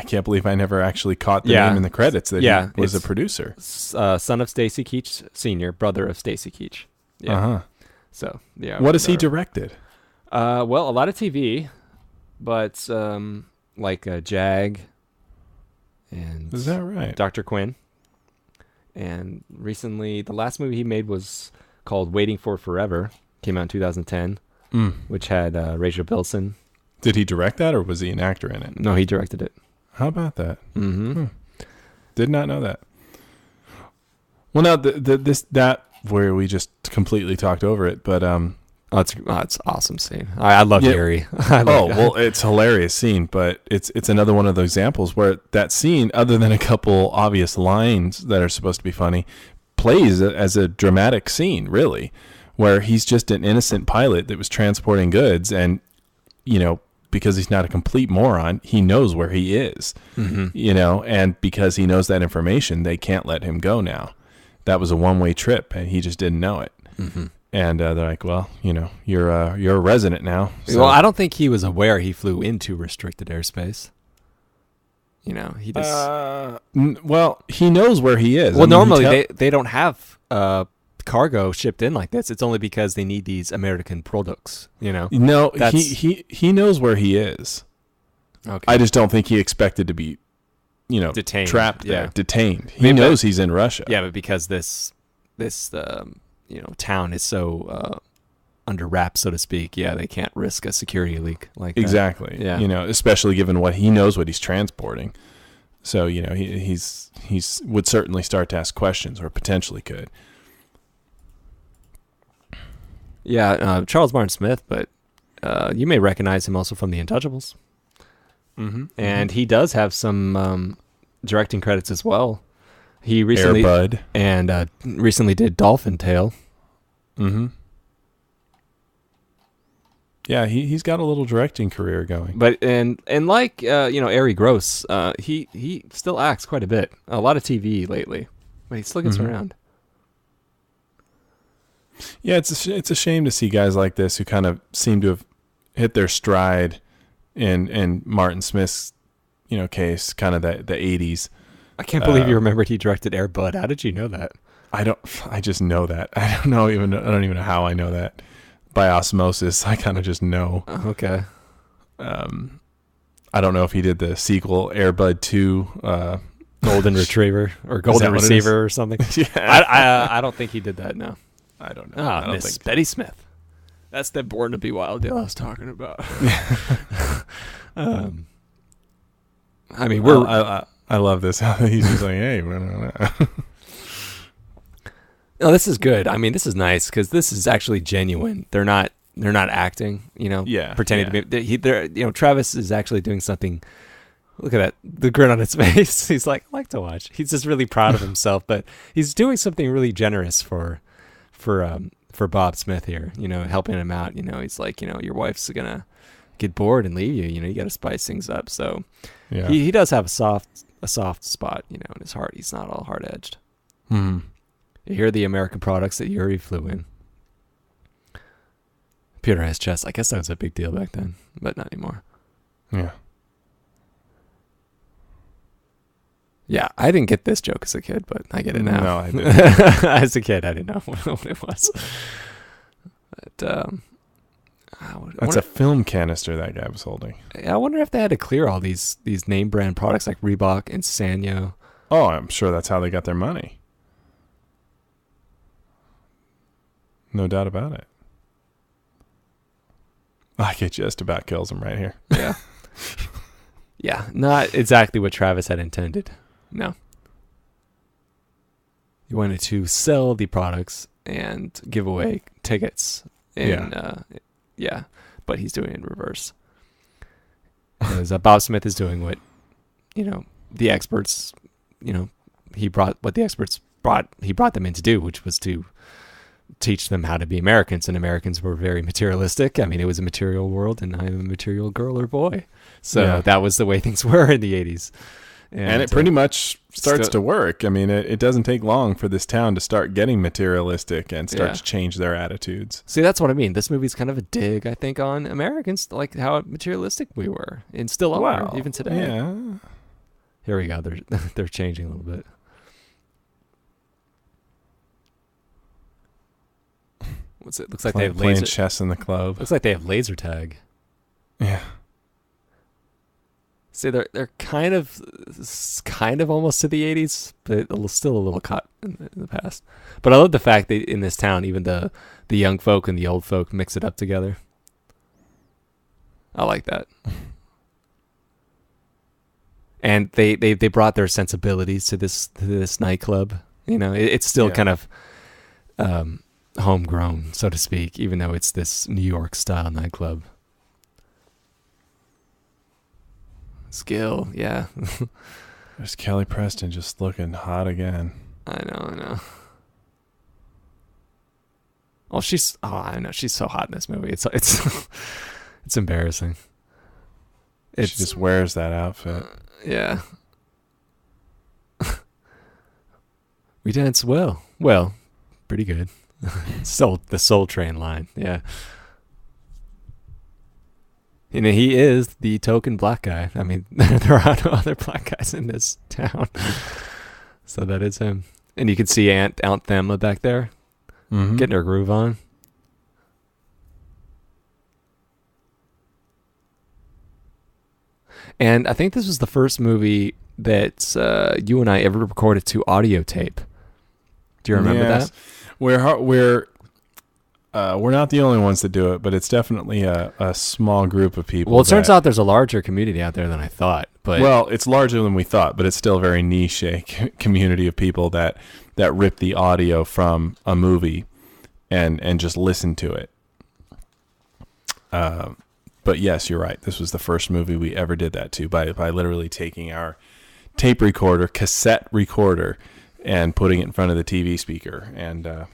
can't believe I never actually caught the name in the credits that he was a producer. Son of Stacy Keach Sr., brother of Stacy Keach. Yeah. Uh-huh. So, yeah. What has he directed? Well, a lot of TV, but like Jag and is that right? Dr. Quinn. And recently, the last movie he made was called Waiting for Forever. Came out in 2010, which had Rachel Bilson. Did he direct that, or was he an actor in it? No, he directed it. How about that? Mm-hmm. Did not know that. Well, now that where we just completely talked over it, but it's an awesome scene. I love Gary. Well, it's a hilarious scene, but it's another one of those examples where that scene, other than a couple obvious lines that are supposed to be funny, plays as a dramatic scene, really, where he's just an innocent pilot that was transporting goods, and because he's not a complete moron, he knows where he is, and because he knows that information, they can't let him go now. That was a one-way trip, and he just didn't know it. Mm-hmm. And they're like, well, you're a resident now. So. Well, I don't think he was aware he flew into restricted airspace. He just... well, he knows where he is. Well, normally they don't have cargo shipped in like this. It's only because they need these American products, No, he knows where he is. Okay. I just don't think he expected to be, detained, trapped there, detained. He knows he's in Russia. Yeah, but because this town is so under wraps, so to speak. Yeah, they can't risk a security leak like that. Exactly. Yeah. Especially given what he knows what he's transporting. So, he's would certainly start to ask questions, or potentially could. Yeah, Charles Martin Smith, but you may recognize him also from The Untouchables. Mm-hmm. And he does have some directing credits as well. He recently Air Bud. And recently did Dolphin Tale. Mm-hmm. Yeah, he's got a little directing career going. But and like Ari Gross, he still acts quite a bit. A lot of TV lately, but he still gets around. Yeah, it's a shame to see guys like this who kind of seem to have hit their stride in Martin Smith's case, kind of the 80s. I can't believe you remembered he directed Air Bud. How did you know that? I just know that. I don't even know how I know that. By osmosis, I kind of just know. Okay. I don't know if he did the sequel Air Bud 2 Golden Retriever or Golden Receiver or something. Yeah. I don't think he did that, no. I don't know. Miss Betty Smith. That's the Born to Be Wild deal I was talking about. I mean, I love this. He's just like, hey. No, this is good. I mean, this is nice because this is actually genuine. They're not acting, pretending to be. Travis is actually doing something. Look at that, the grin on his face. He's like, I like to watch. He's just really proud of himself, but he's doing something really generous for Bob Smith here. Helping him out. He's like, your wife's gonna get bored and leave you. You got to spice things up. So yeah. He does have a soft spot, in his heart. He's not all hard edged. Hmm. Here are the American products that Yuri flew in. Pewterized chest. I guess that was a big deal back then, but not anymore. Yeah. Yeah, I didn't get this joke as a kid, but I get it now. No, I didn't. As a kid, I didn't know what it was. But, that's a film canister that guy was holding. I wonder if they had to clear all these name brand products like Reebok and Sanyo. Oh, I'm sure that's how they got their money. No doubt about it. Like it just about kills him right here. Yeah. Yeah, not exactly what Travis had intended. No. He wanted to sell the products and give away tickets. Yeah. But he's doing it in reverse. Because Bob Smith is doing what, the experts, he brought what the experts brought them in to do, which was to teach them how to be Americans. And Americans were very materialistic. I mean, it was a material world, and I'm a material girl or boy. So that was the way things were in the 80s. And it pretty much starts to work. I mean, it doesn't take long for this town to start getting materialistic and start to change their attitudes. See, that's what I mean. This movie's kind of a dig, I think, on Americans, like how materialistic we were and still are, even today. Yeah. Here we go. They're changing a little bit. What's it? Looks like they have playing chess in the club. Looks like they have laser tag. Yeah. See, they're kind of almost to the 80s, but still a little caught in the past. But I love the fact that in this town, even the young folk and the old folk mix it up together. I like that. And they brought their sensibilities to this nightclub. You know, it's still kind of homegrown, so to speak, even though it's this New York style nightclub. Skill, yeah. There's Kelly Preston just looking hot again. I know. I know she's so hot in this movie. It's it's embarrassing. She just wears that outfit. Yeah. We dance well. Well, pretty good. The Soul Train line, yeah. You know, he is the token black guy. I mean, there are no other black guys in this town. So that is him. And you can see Aunt Thelma back there, getting her groove on. And I think this was the first movie that you and I ever recorded to audio tape. Do you remember that? We're not the only ones that do it, but it's definitely a small group of people. Well, it turns out there's a larger community out there than I thought. But well, it's larger than we thought, but it's still a very niche community of people that rip the audio from a movie and just listen to it. But yes, you're right. This was the first movie we ever did that to by literally taking our tape recorder, cassette recorder, and putting it in front of the TV speaker and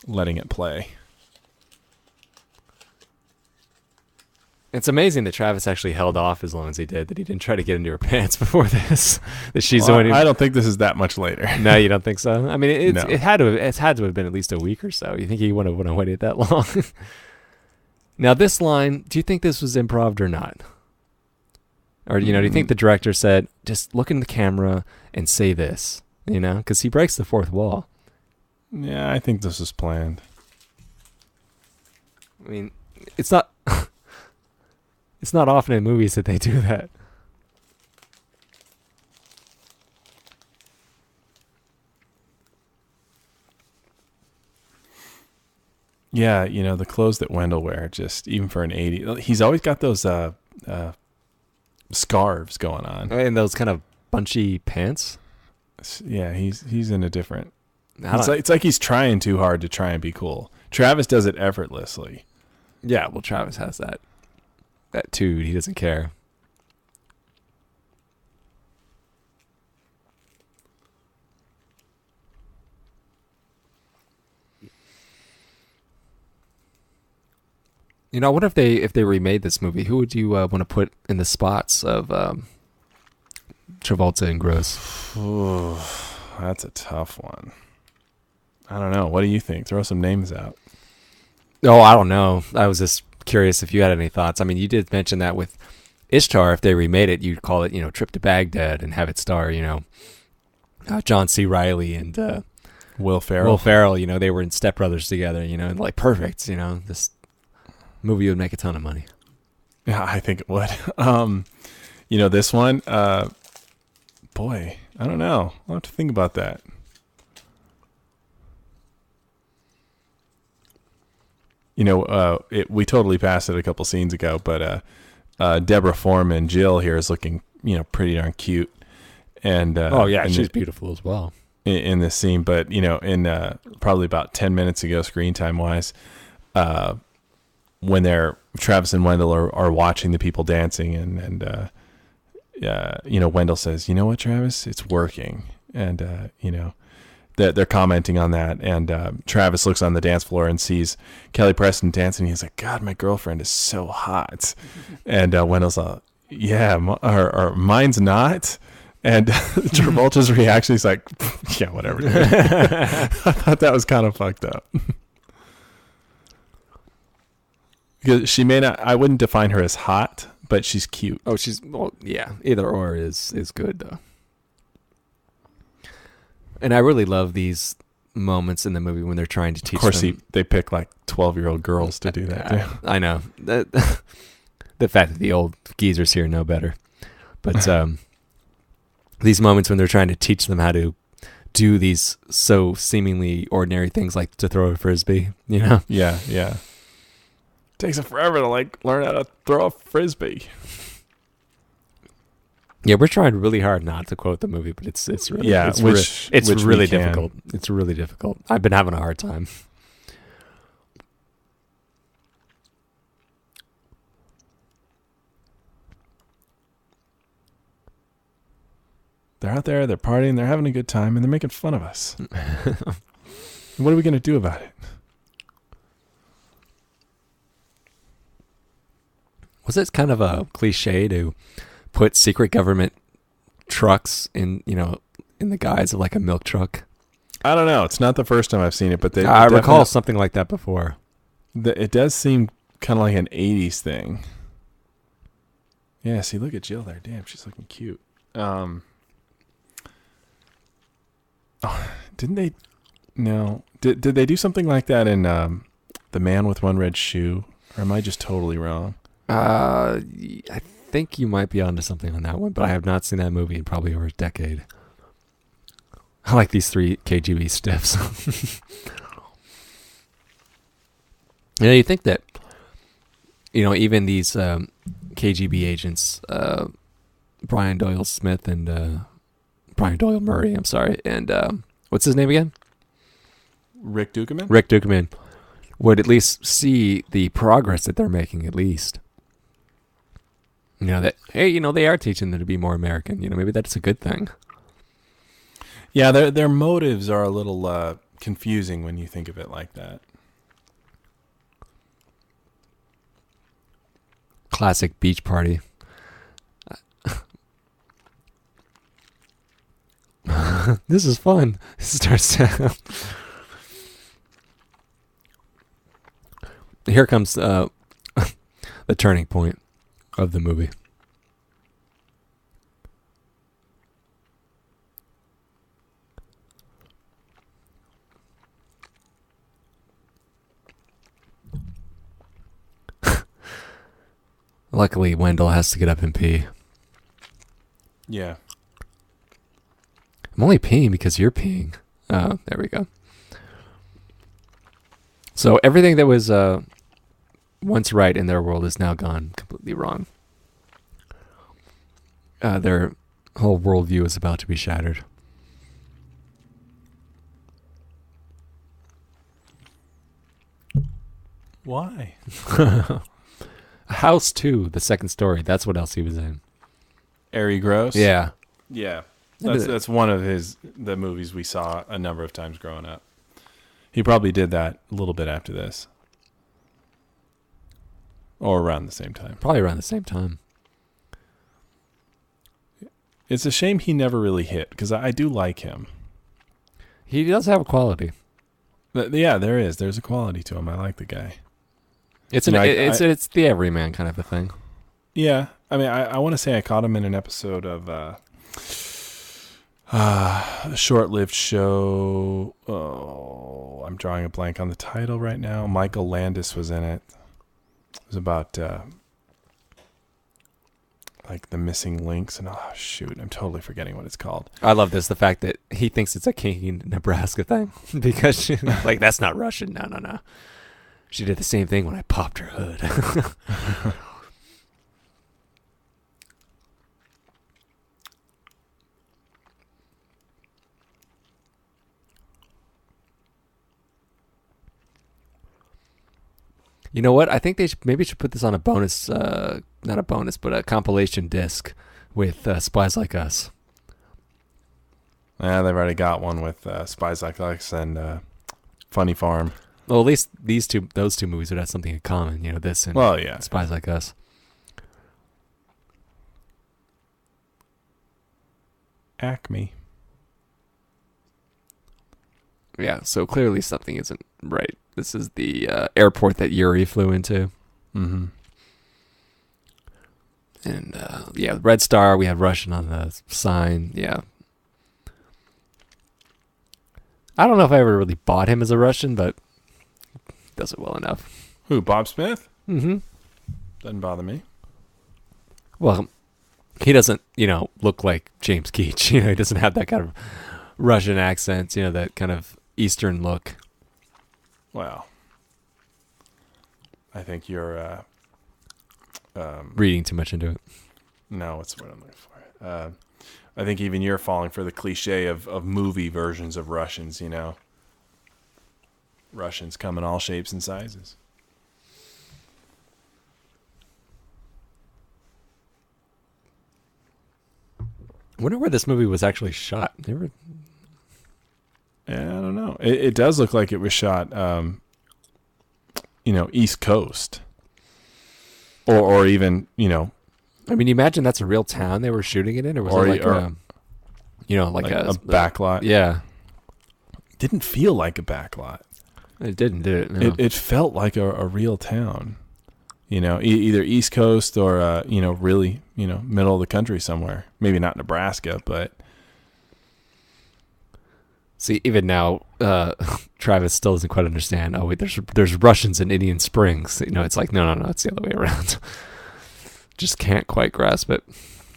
letting it play. It's amazing that Travis actually held off as long as he did, that he didn't try to get into her pants before this. That she's I don't think this is that much later. No, you don't think so? I mean, it had to have been at least a week or so. You think he wouldn't have waited that long? Now, this line, do you think this was improv or not? Or, do you think the director said, just look in the camera and say this, because he breaks the fourth wall. Yeah, I think this is planned. I mean, it's not it's not often in movies that they do that. Yeah, the clothes that Wendell wear, just even for an 80s, he's always got those scarves going on. And those kind of bunchy pants. Yeah, he's in a different. It's like he's trying too hard to try and be cool. Travis does it effortlessly. Yeah, well, Travis has that dude. He doesn't care. I wonder if they remade this movie, who would you want to put in the spots of Travolta and Gross? Ooh, that's a tough one. I don't know. What do you think? Throw some names out. Oh, I don't know. I was just curious if you had any thoughts. I mean, you did mention that with Ishtar, if they remade it, you'd call it, Trip to Baghdad, and have it star, John C. Reilly and Will Ferrell. Will Ferrell, they were in Step Brothers together, and like perfect, this movie would make a ton of money. Yeah, I think it would. This one, boy, I don't know. I'll have to think about that. We totally passed it a couple scenes ago, but Deborah Foreman, Jill here, is looking, pretty darn cute. And she's beautiful as well in this scene. But in probably about 10 minutes ago, screen time wise, when Travis and Wendell are watching the people dancing, and Wendell says, "You know what, Travis? It's working." And they're commenting on that, and Travis looks on the dance floor and sees Kelly Preston dancing. He's like, God, my girlfriend is so hot. And Wendell's like, yeah, or mine's not. And Travolta's reaction is like, yeah, whatever. I thought that was kind of fucked up. Because she may not, I wouldn't define her as hot, but she's cute. Oh, yeah, either or is good though. And I really love these moments in the movie when they're trying to teach. Of course, them. they pick like 12-year-old girls to do that. Too. I know the fact that the old geezers here know better, but these moments when they're trying to teach them how to do these so seemingly ordinary things like to throw a frisbee, you know? Yeah. Takes it forever to like learn how to throw a frisbee. Yeah, we're trying really hard not to quote the movie, but it's really which really difficult. It's really difficult. I've been having a hard time. They're out there, they're partying, they're having a good time, and they're making fun of us. What are we going to do about it? Was it kind of a cliche to put secret government trucks in the guise of like a milk truck? I don't know. It's not the first time I've seen it, but I recall something like that before. It does seem kind of like an 80s thing. Yeah, see, look at Jill there. Damn, she's looking cute. Didn't they? No. Did they do something like that in The Man with One Red Shoe? Or am I just totally wrong? I think you might be onto something on that one, but I have not seen that movie in probably over a decade. I like these 3 KGB stiffs. You think that, even these KGB agents, Brian Doyle Smith and Brian Doyle Murray, I'm sorry, and what's his name again? Rick Dukeman? Rick Dukeman would at least see the progress that they're making, at least. That, hey, they are teaching them to be more American. Maybe that's a good thing. Yeah, their motives are a little confusing when you think of it like that. Classic beach party. This is fun. Starts to Here comes the turning point of the movie. Luckily, Wendell has to get up and pee. Yeah. I'm only peeing because you're peeing. Oh, there we go. So everything that was once right in their world is now gone completely wrong. Their whole worldview is about to be shattered. Why? House 2, the second story. That's what else he was in. Ari Gross? Yeah. Yeah. That's one of the movies we saw a number of times growing up. He probably did that a little bit after this. Or around the same time. Probably around the same time. It's a shame he never really hit, because I do like him. He does have a quality. But yeah, there is. There's a quality to him. I like the guy. It's it's the everyman kind of a thing. Yeah. I mean, I want to say I caught him in an episode of a short-lived show. Oh, I'm drawing a blank on the title right now. Michael Landis was in it. It was about like the missing links, and oh shoot, I'm totally forgetting what it's called. I love this, the fact that he thinks it's a King Nebraska thing because like that's not Russian. No. She did the same thing when I popped her hood. You know what? I think they should put this on a bonus, not a bonus, but a compilation disc with Spies Like Us. Yeah, they've already got one with Spies Like Us and Funny Farm. Well, at least those two movies would have something in common. You know, this and Spies Like Us. Acme. Yeah, so clearly something isn't right. This is the airport that Yuri flew into. Mm-hmm. And Red Star, we have Russian on the sign. Yeah. I don't know if I ever really bought him as a Russian, but he does it well enough. Who, Bob Smith? Mm-hmm. Doesn't bother me. Well, he doesn't, look like James Keach. He doesn't have that kind of Russian accent, that kind of Eastern look. Well, I think you're reading too much into it. No, what's the word I'm looking for? I think even you're falling for the cliche of movie versions of Russians, Russians come in all shapes and sizes. I wonder where this movie was actually shot. Yeah, I don't know. It does look like it was shot, East Coast. Or even, I mean, you imagine that's a real town they were shooting it in, or was it like a backlot? Yeah. Didn't feel like a backlot. It didn't, did it? No. It felt like a real town. Either East Coast or, really, middle of the country somewhere. Maybe not Nebraska, but... See, even now, Travis still doesn't quite understand. Oh, wait, there's Russians in Indian Springs. It's like, no, it's the other way around. Just can't quite grasp it.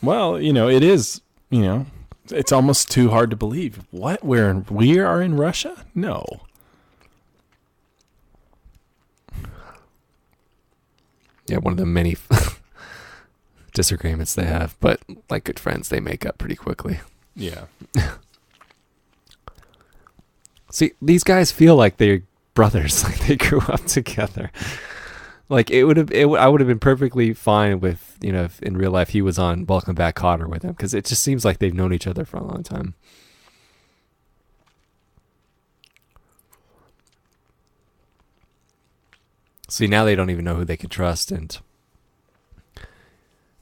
Well, it is, it's almost too hard to believe. What? We are in Russia? No. Yeah, one of the many disagreements they have, but like good friends, they make up pretty quickly. Yeah. See, these guys feel like they're brothers, like they grew up together. Like I would have been perfectly fine with, if in real life he was on Welcome Back Kotter with him, because it just seems like they've known each other for a long time. See, now they don't even know who they can trust, and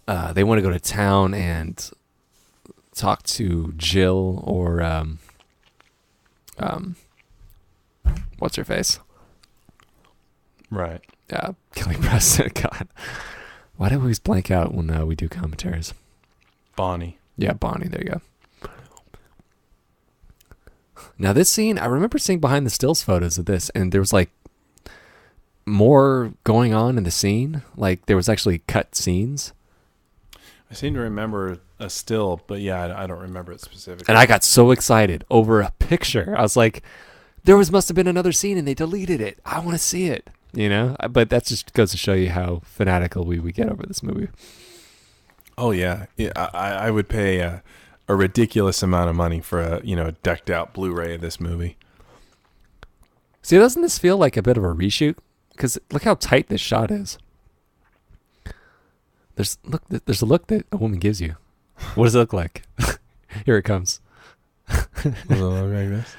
they want to go to town and talk to Jill or what's her face? Right. Yeah, Kelly Preston. God, why do we always blank out when we do commentaries? Bonnie. Yeah, Bonnie. There you go. Now this scene, I remember seeing behind the stills photos of this, and there was like more going on in the scene. Like there was actually cut scenes. I seem to remember a still, but yeah, I don't remember it specifically. And I got so excited over a picture. I was like, must have been another scene and they deleted it. I want to see it, But that just goes to show you how fanatical we get over this movie. Oh, yeah. I would pay a ridiculous amount of money for a decked out Blu-ray of this movie. See, doesn't this feel like a bit of a reshoot? Because look how tight this shot is. There's a look that a woman gives you. What does it look like? Here it comes. Does it look like this?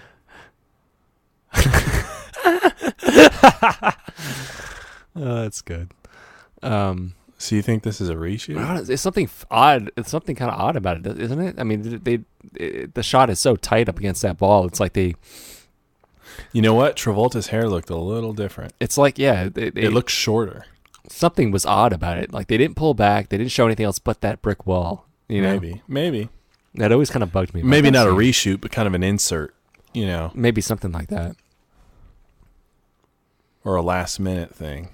Oh, that's good. So you think this is a reshoot? It's something odd. It's something kind of odd about it, isn't it? I mean, the shot is so tight up against that ball. It's like they. You know what? Travolta's hair looked a little different. It's like, yeah, it looked shorter. Something was odd about it. Like they didn't pull back. They didn't show anything else but that brick wall. Maybe. That always kind of bugged me. Maybe not a reshoot, but kind of an insert. Maybe something like that. Or a last minute thing.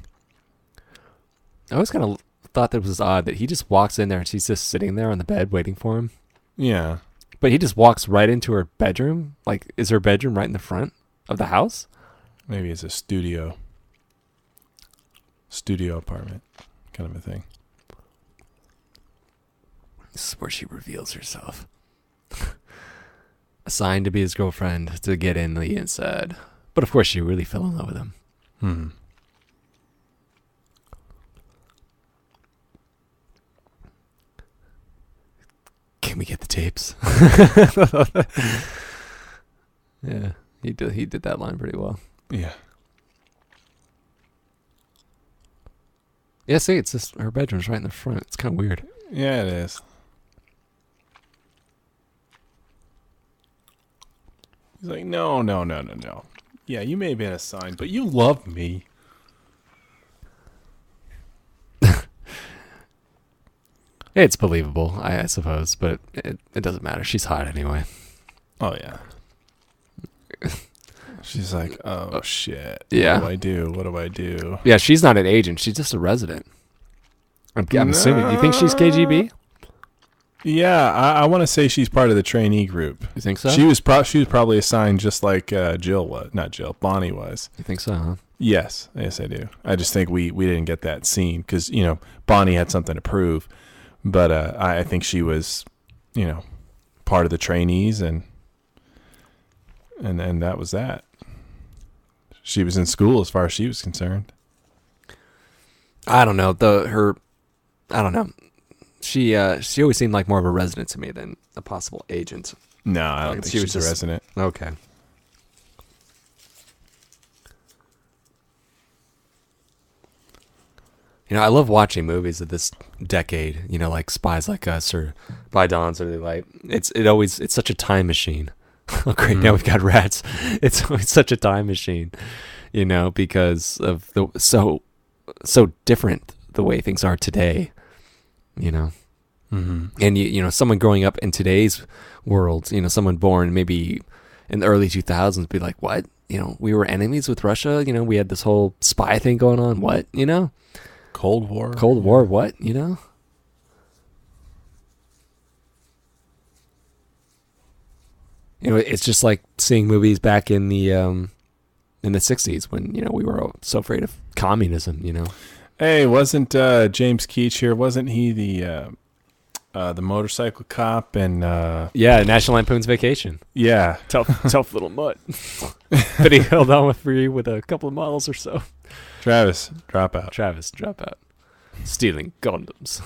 I always kind of thought that was odd that he just walks in there and she's just sitting there on the bed waiting for him. Yeah. But he just walks right into her bedroom. Like, is her bedroom right in the front of the house? Maybe it's a studio apartment kind of a thing. This is where she reveals herself. Assigned to be his girlfriend to get in the inside. But of course she really fell in love with him. Can we get the tapes? Yeah, he did that line pretty well. Yeah. Yeah, see, it's just her bedroom's right in the front. It's kind of weird. Yeah, it is. He's like, no. Yeah, you may have been assigned, but you love me. It's believable, I suppose, but it doesn't matter. She's hot anyway. Oh, yeah. She's like, oh, shit. Yeah. What do I do? Yeah, she's not an agent. She's just a resident. I'm assuming. You think she's KGB? Yeah, I want to say she's part of the trainee group. You think so? She was probably assigned just like Bonnie was. You think so, huh? Yes, I do. I just think we didn't get that scene because, Bonnie had something to prove. But I think she was, part of the trainees, and that was that. She was in school as far as she was concerned. I don't know. I don't know. She always seemed like more of a resident to me than a possible agent. No, I don't think she was a resident. Okay. I love watching movies of this decade, like Spies Like Us or By Dawn's Early Light. It's such a time machine. Oh, great. Now we've got rats. It's such a time machine, because of the so different the way things are today, Mm-hmm. And, someone growing up in today's world, someone born maybe in the early 2000s be like, what? We were enemies with Russia. We had this whole spy thing going on. What? Cold War, what? It's just like seeing movies back in the 60s when, we were so afraid of communism, Hey, wasn't James Keach here? Wasn't he the motorcycle cop and yeah, National Lampoon's Vacation. Yeah. Tough little mutt. But he held on for you with a couple of models or so. Travis, drop out. Stealing condoms.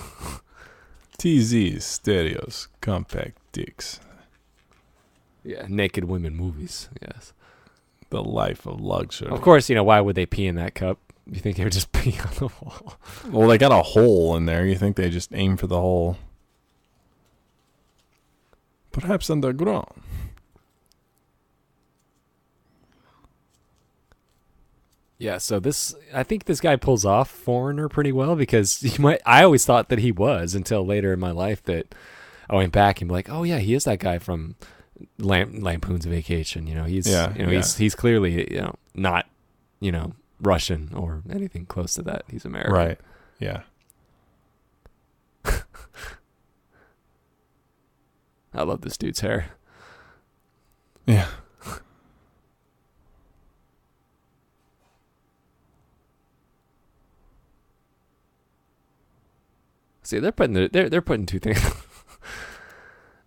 TZs, stereos, compact dicks. Yeah, naked women movies. Yes. The life of luxury. Of course, why would they pee in that cup? You think they would just pee on the wall? Well, they got a hole in there. You think they just aim for the hole? Perhaps underground. Yeah, so I think this guy pulls off Foreigner pretty well because I always thought that he was until later in my life that I went back and be like, oh yeah, he is that guy from Lampoon's Vacation. He's clearly not Russian or anything close to that. He's American. Right. Yeah. I love this dude's hair. Yeah. See, they're putting two things.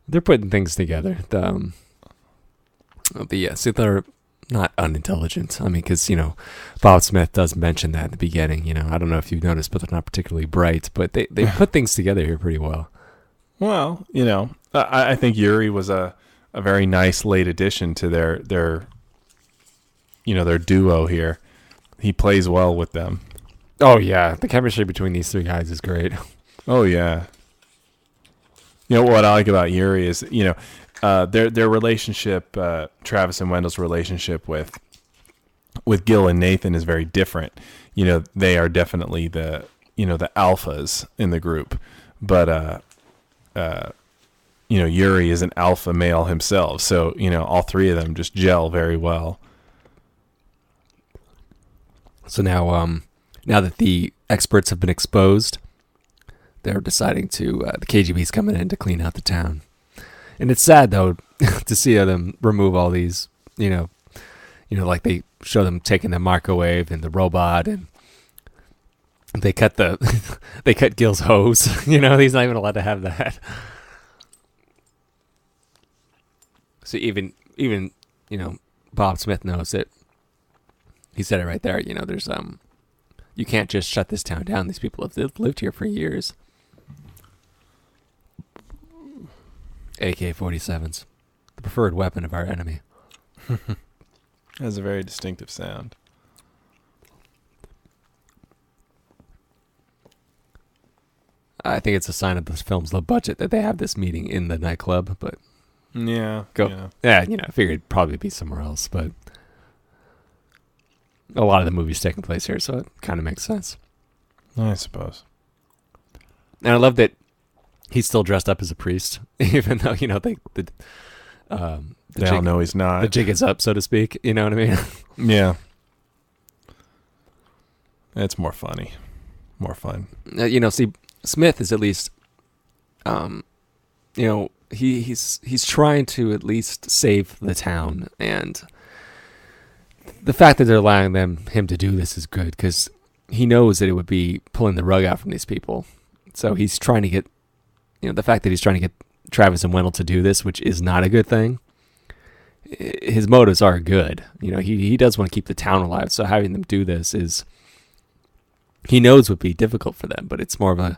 They're putting things together. But yeah, see, they're not unintelligent. I mean, because Bob Smith does mention that in the beginning. I don't know if you've noticed, but they're not particularly bright. But they put things together here pretty well. Well, I think Yuri was a very nice late addition to their duo here. He plays well with them. Oh yeah, the chemistry between these three guys is great. Oh yeah. What I like about Yuri is their relationship, Travis and Wendell's relationship with Gil and Nathan is very different. They are definitely the alphas in the group, but Yuri is an alpha male himself. So, all three of them just gel very well. So now that the experts have been exposed, they're deciding to, the KGB's coming in to clean out the town. And it's sad though, to see them remove all these, like they show them taking the microwave and the robot, and they cut Gil's hose. He's not even allowed to have that. So even Bob Smith knows it. He said it right there. There's you can't just shut this town down. These people have lived here for years. AK-47s, the preferred weapon of our enemy. Has a very distinctive sound. I think it's a sign of this film's low budget that they have this meeting in the nightclub, but Yeah. I figured it'd probably be somewhere else, but a lot of the movie's taking place here, so it kind of makes sense. I suppose. And I love that he's still dressed up as a priest, even though, they all know he's not. The jig is up, so to speak. You know what I mean? Yeah. It's more funny. More fun. See, Smith is at least, he's trying to at least save the town, and the fact that they're allowing him to do this is good because he knows that it would be pulling the rug out from these people. So he's trying to get, the fact that he's trying to get Travis and Wendell to do this, which is not a good thing. His motives are good. He does want to keep the town alive. So having them do this he knows would be difficult for them, but it's more of a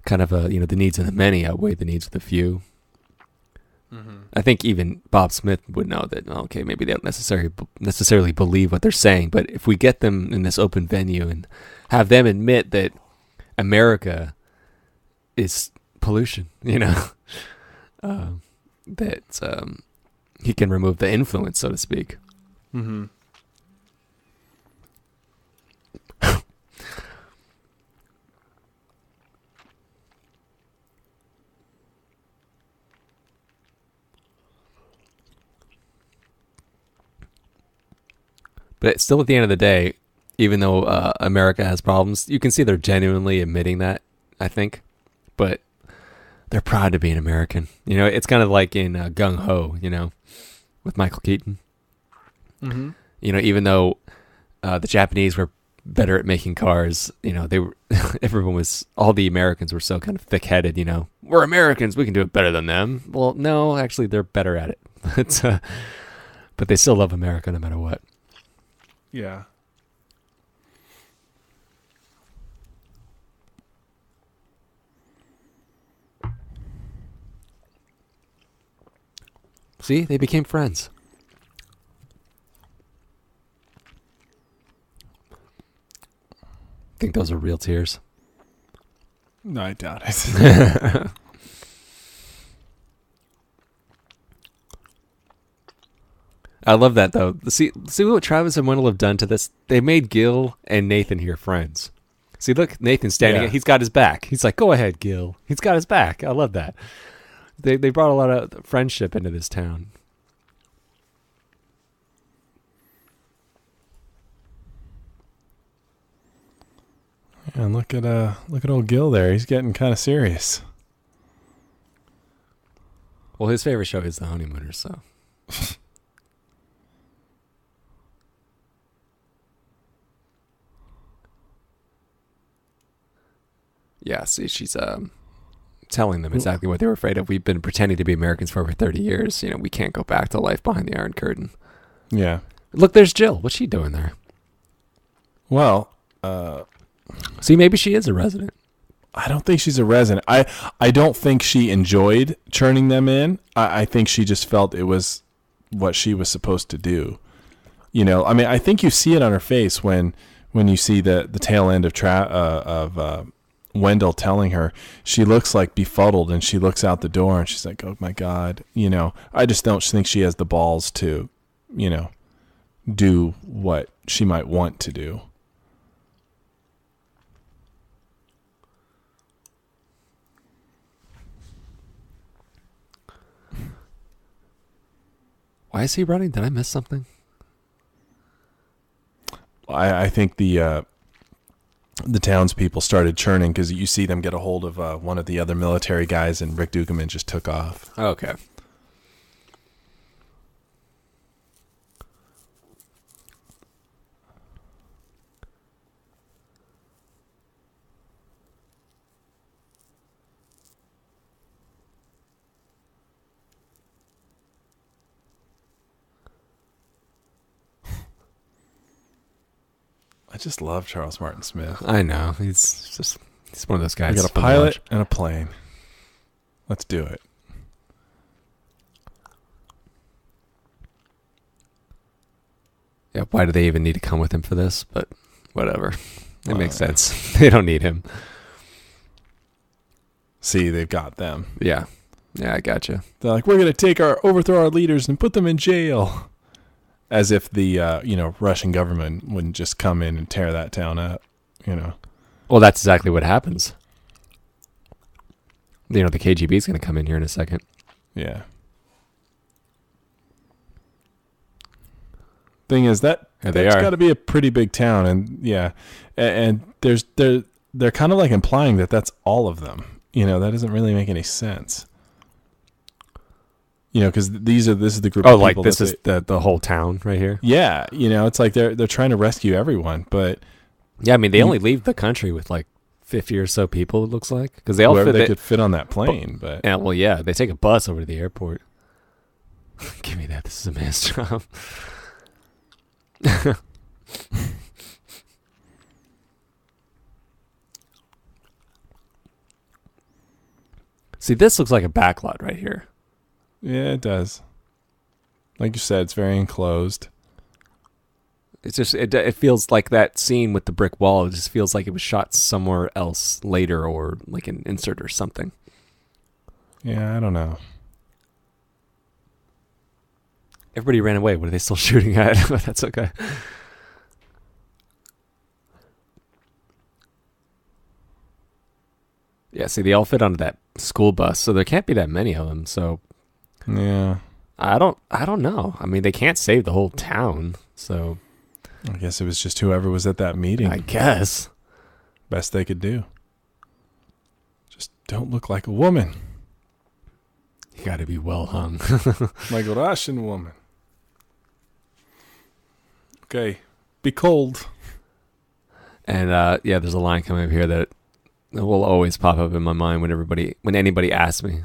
kind of the needs of the many outweigh the needs of the few. Mm-hmm. I think even Bob Smith would know that, okay, maybe they don't necessarily believe what they're saying, but if we get them in this open venue and have them admit that America is pollution, that he can remove the influence, so to speak. Mm-hmm. But still, at the end of the day, even though America has problems, you can see they're genuinely admitting that, I think. But they're proud to be an American. It's kind of like in Gung Ho, with Michael Keaton. Mm-hmm. Even though the Japanese were better at making cars, they were all the Americans were so kind of thick-headed, we're Americans, we can do it better than them. Well, no, actually, they're better at it. But they still love America no matter what. Yeah. See, they became friends. Think those are real tears? No, I doubt it. I love that, though. See what Travis and Wendell have done to this? They made Gil and Nathan here friends. See, look, Nathan's standing. Yeah. He's got his back. He's like, go ahead, Gil. He's got his back. I love that. They brought a lot of friendship into this town. And look at old Gil there. He's getting kind of serious. Well, his favorite show is The Honeymooners, so. Yeah, see, she's telling them exactly what they were afraid of. We've been pretending to be Americans for over 30 years. We can't go back to life behind the Iron Curtain. Yeah. Look, there's Jill. What's she doing there? Well, see, maybe she is a resident. I don't think she's a resident. I don't think she enjoyed churning them in. I think she just felt it was what she was supposed to do. I think you see it on her face when you see the tail end of Wendell telling her. She looks like befuddled, and she looks out the door and she's like, oh my God, I just don't think she has the balls to, do what she might want to do. Why is he running? Did I miss something? I think the townspeople started churning because you see them get a hold of one of the other military guys, and Rick Dukeman just took off. Okay. I just love Charles Martin Smith. I know. He's one of those guys. We got a pilot and a plane. Let's do it. Yeah, why do they even need to come with him for this? But whatever. It makes Yeah. sense. They don't need him. See, they've got them. Yeah. Yeah, I gotcha. They're like, we're going to overthrow our leaders and put them in jail. As if the, Russian government wouldn't just come in and tear that town up, Well, that's exactly what happens. The KGB is going to come in here in a second. Yeah. Thing is that's got to be a pretty big town, and yeah, and they're kind of like implying that that's all of them. That doesn't really make any sense. Because this is the group. Oh, of like people this is the whole town right here. Yeah, it's like they're trying to rescue everyone, but yeah, I mean they only leave the country with like 50 or so people. It looks like because they all whoever they could fit on that plane. But yeah, well, yeah, they take a bus over to the airport. Give me that. This is a man's job. See, this looks like a backlot right here. Yeah, it does. Like you said, it's very enclosed. It's just it feels like that scene with the brick wall. It just feels like it was shot somewhere else later, or like an insert or something. Yeah, I don't know. Everybody ran away. What are they still shooting at? That's okay. Yeah, see, they all fit onto that school bus, so there can't be that many of them. So, yeah, I don't know. I mean, they can't save the whole town, so I guess it was just whoever was at that meeting. I guess Best they could do. Just don't look like a woman. You got to be well hung. Like a Russian woman. Okay, be cold. And yeah, there's a line coming up here that will always pop up in my mind when anybody asks me.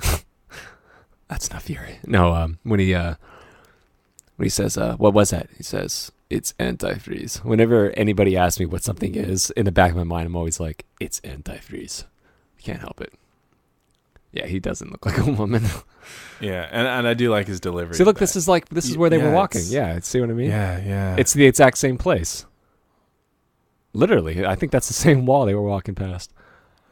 That's not Fury. No, when he says, what was that? He says, it's antifreeze. Whenever anybody asks me what something is, in the back of my mind, I'm always like, it's antifreeze. Can't help it. Yeah, he doesn't look like a woman. Yeah, and I do like his delivery. See, look, this is where they were walking. Yeah, see what I mean? Yeah. It's the exact same place. Literally, I think that's the same wall they were walking past.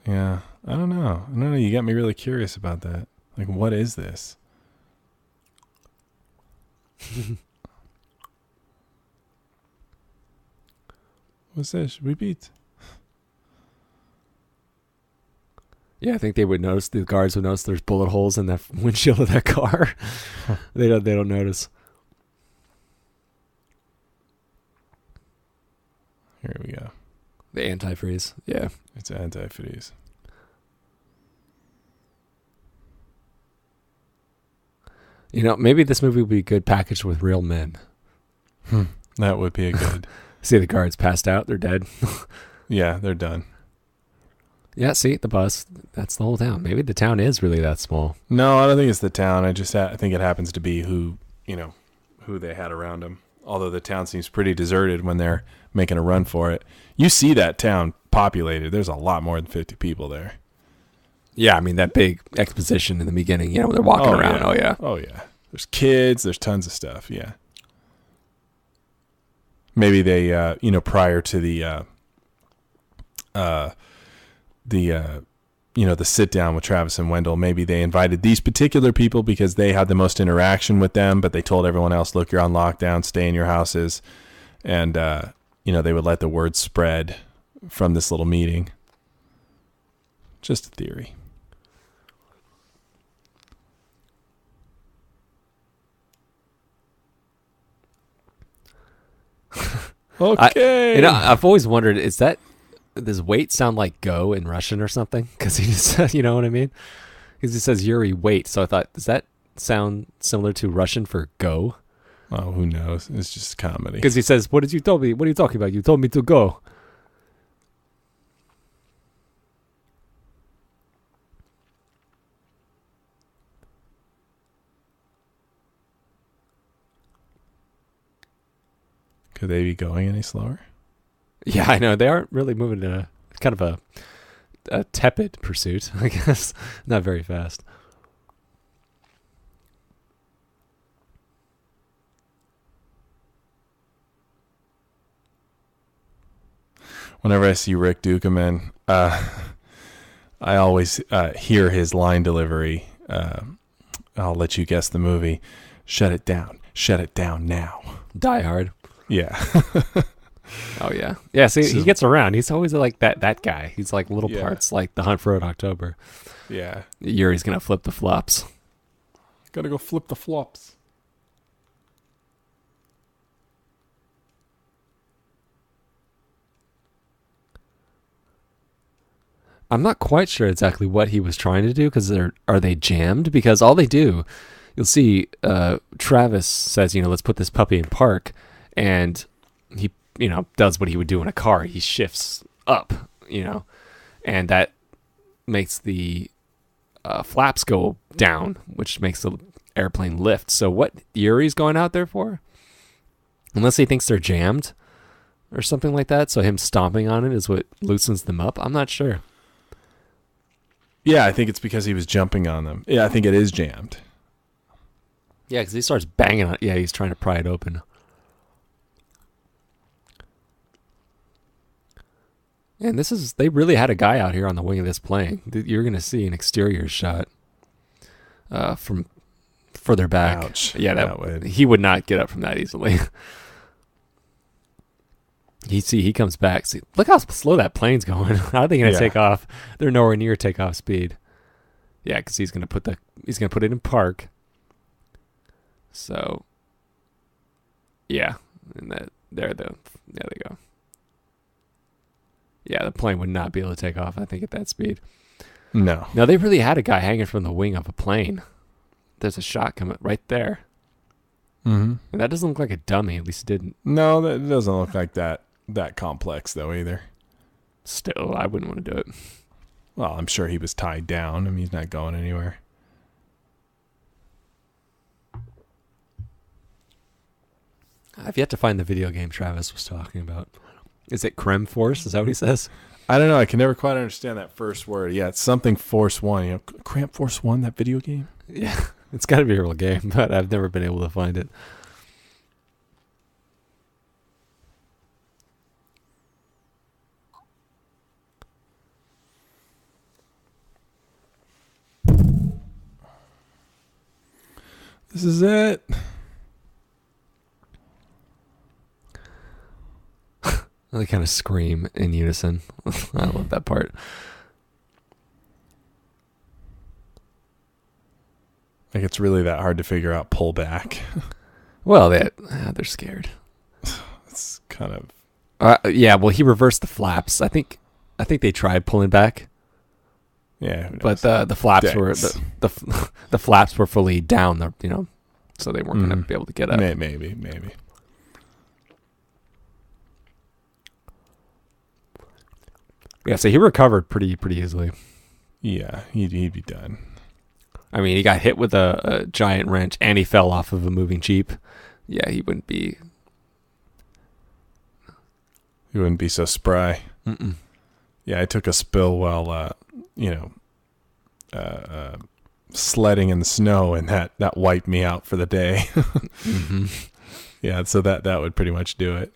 Yeah, I don't know. You got me really curious about that. Like, what is this? What's this? Repeat. Yeah, I think they would notice. The guards would notice there's bullet holes in that windshield of that car. They don't notice. Here we go. The antifreeze. Yeah. It's antifreeze. Maybe this movie would be good packaged with real men. That would be a good. See the guards passed out. They're dead. Yeah, they're done. Yeah, see, the bus. That's the whole town. Maybe the town is really that small. No, I don't think it's the town. I think it happens to be who they had around them. Although the town seems pretty deserted when they're making a run for it. You see that town populated. There's a lot more than 50 people there. Yeah, I mean, that big exposition in the beginning, when they're walking around. Yeah. Oh, yeah. Oh, yeah. There's kids. There's tons of stuff. Yeah. Maybe they, prior to the sit down with Travis and Wendell, maybe they invited these particular people because they had the most interaction with them, but they told everyone else, look, you're on lockdown, stay in your houses. And, they would let the word spread from this little meeting. Just a theory. Okay. I've always wondered, does wait sound like go in Russian or something? Because he just said, you know what I mean? Because he says Yuri, wait. So I thought, does that sound similar to Russian for go? Oh, who knows? It's just comedy. Because he says, what did you tell me? What are you talking about? You told me to go. Could they be going any slower? Yeah, I know. They aren't really moving in a kind of a tepid pursuit, I guess. Not very fast. Whenever I see Rick Dukeman, I always hear his line delivery. I'll let you guess the movie. Shut it down. Shut it down now. Die Hard. Yeah. Oh, yeah. Yeah, see, he gets around. He's always like that guy. He's like little parts like The Hunt for Red October. Yeah. Yuri's going to flip the flops. Gotta go flip the flops. I'm not quite sure exactly what he was trying to do, because are they jammed? Because all they do, you'll see Travis says, let's put this puppy in park, and he, does what he would do in a car. He shifts up, and that makes the flaps go down, which makes the airplane lift. So what Yuri's going out there for? Unless he thinks they're jammed or something like that, so him stomping on it is what loosens them up. I'm not sure. Yeah, I think it's because he was jumping on them. Yeah, I think it is jammed. Yeah, because he starts banging on it. Yeah, he's trying to pry it open. And they really had a guy out here on the wing of this plane. You're going to see an exterior shot from further back. Ouch. Yeah, he would not get up from that easily. He comes back. See, look how slow that plane's going. How are they going to take off? They're nowhere near takeoff speed. Yeah, because he's going to put it in park. So, yeah, and there they go. Yeah, the plane would not be able to take off, I think, at that speed. No. No, they really had a guy hanging from the wing of a plane. There's a shot coming right there. Mm-hmm. And that doesn't look like a dummy. At least it didn't. No, that doesn't look like that complex, though, either. Still, I wouldn't want to do it. Well, I'm sure he was tied down. I mean, he's not going anywhere. I've yet to find the video game Travis was talking about. Is it Creme Force? Is that what he says? I don't know. I can never quite understand that first word. Yeah, it's something Force 1. Cramp Force 1, that video game? Yeah, it's got to be a real game, but I've never been able to find it. This is it. They kind of scream in unison. I love that part. Like, it's really that hard to figure out pull back. Well, they're scared. It's kind of... yeah, well, he reversed the flaps. I think they tried pulling back. Yeah, but the flaps were the flaps were fully down. So they weren't going to be able to get up. Maybe. Yeah, so he recovered pretty easily. Yeah, he'd be done. I mean, he got hit with a giant wrench, and he fell off of a moving Jeep. Yeah, he wouldn't be. He wouldn't be so spry. Mm-mm. Yeah, I took a spill while, sledding in the snow, and that wiped me out for the day. Mm-hmm. Yeah, so that would pretty much do it.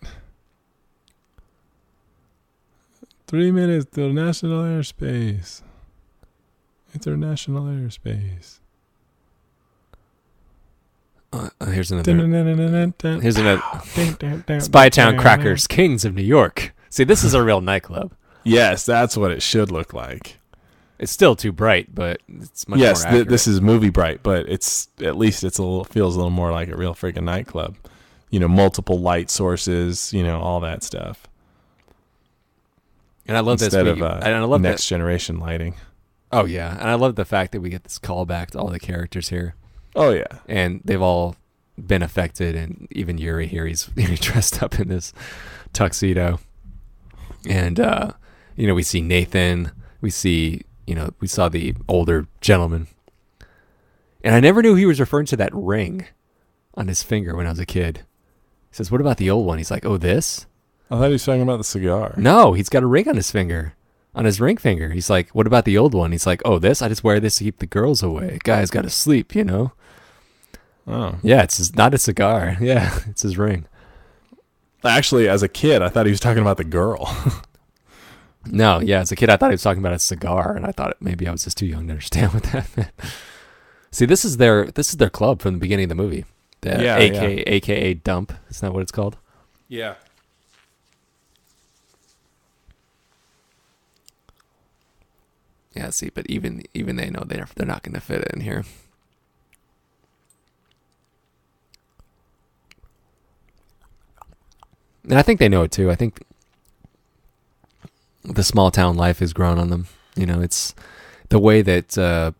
3 minutes to national airspace. International airspace. Here's another. Spy Town Crackers, Kings of New York. See, this is a real nightclub. Yes, that's what it should look like. It's still too bright, but it's much more accurate. Yes, this is movie bright, but it's at least feels a little more like a real freaking nightclub. Multiple light sources, all that stuff. And I love Instead this. I love next generation lighting. Oh yeah, and I love the fact that we get this callback to all the characters here. Oh yeah, and they've all been affected, and even Yuri here, he's dressed up in this tuxedo, and we see Nathan, we saw the older gentleman, and I never knew he was referring to that ring on his finger when I was a kid. He says, "What about the old one?" He's like, "Oh, this." I thought he was talking about the cigar. No, he's got a ring on his finger. On his ring finger. He's like, "What about the old one?" He's like, "Oh, this? I just wear this to keep the girls away. Guy's got to sleep, Oh. Yeah, it's not a cigar. Yeah, it's his ring. Actually, as a kid, I thought he was talking about the girl. No, yeah, as a kid, I thought he was talking about a cigar, and I thought maybe I was just too young to understand what that meant. See, this is their club from the beginning of the movie. AKA Dump. Isn't that what it's called? Yeah. Yeah, see, but even they know they're not going to fit in here. And I think they know it too. I think the small town life has grown on them. You know, it's the way that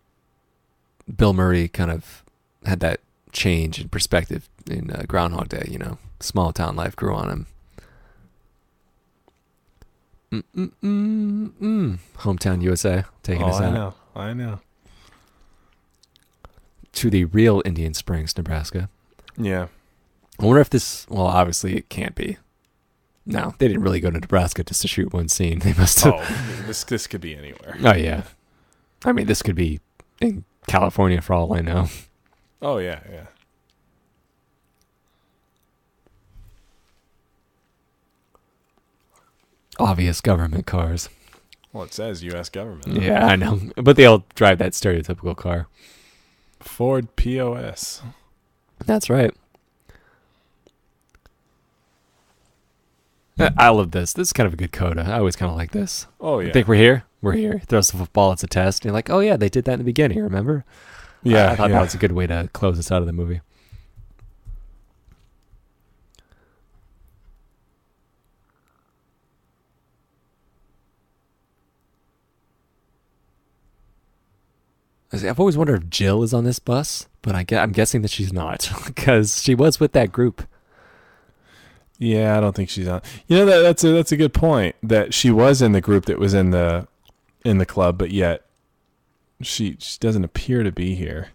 Bill Murray kind of had that change in perspective in Groundhog Day. You know, small town life grew on him. Hometown USA taking us out. I know. To the real Indian Springs, Nebraska. Yeah. I wonder if this. Well, obviously it can't be. No, they didn't really go to Nebraska just to shoot one scene. They must have. Oh, this could be anywhere. Oh yeah. I mean, this could be in California for all I know. Oh yeah. Obvious government cars. Well, it says U.S. government. Yeah, I know. But they all drive that stereotypical car. Ford POS. That's right. I love this. This is kind of a good coda. I always kind of like this. Oh, yeah. Think we're here? We're here. Throws the football. It's a test. And you're like, oh, yeah, they did that in the beginning, remember? Yeah. I thought that was a good way to close us out of the movie. I've always wondered if Jill is on this bus, but I'm guessing that she's not because she was with that group. Yeah, I don't think she's on. You know, that's a good point, that she was in the group that was in the club, but yet she doesn't appear to be here.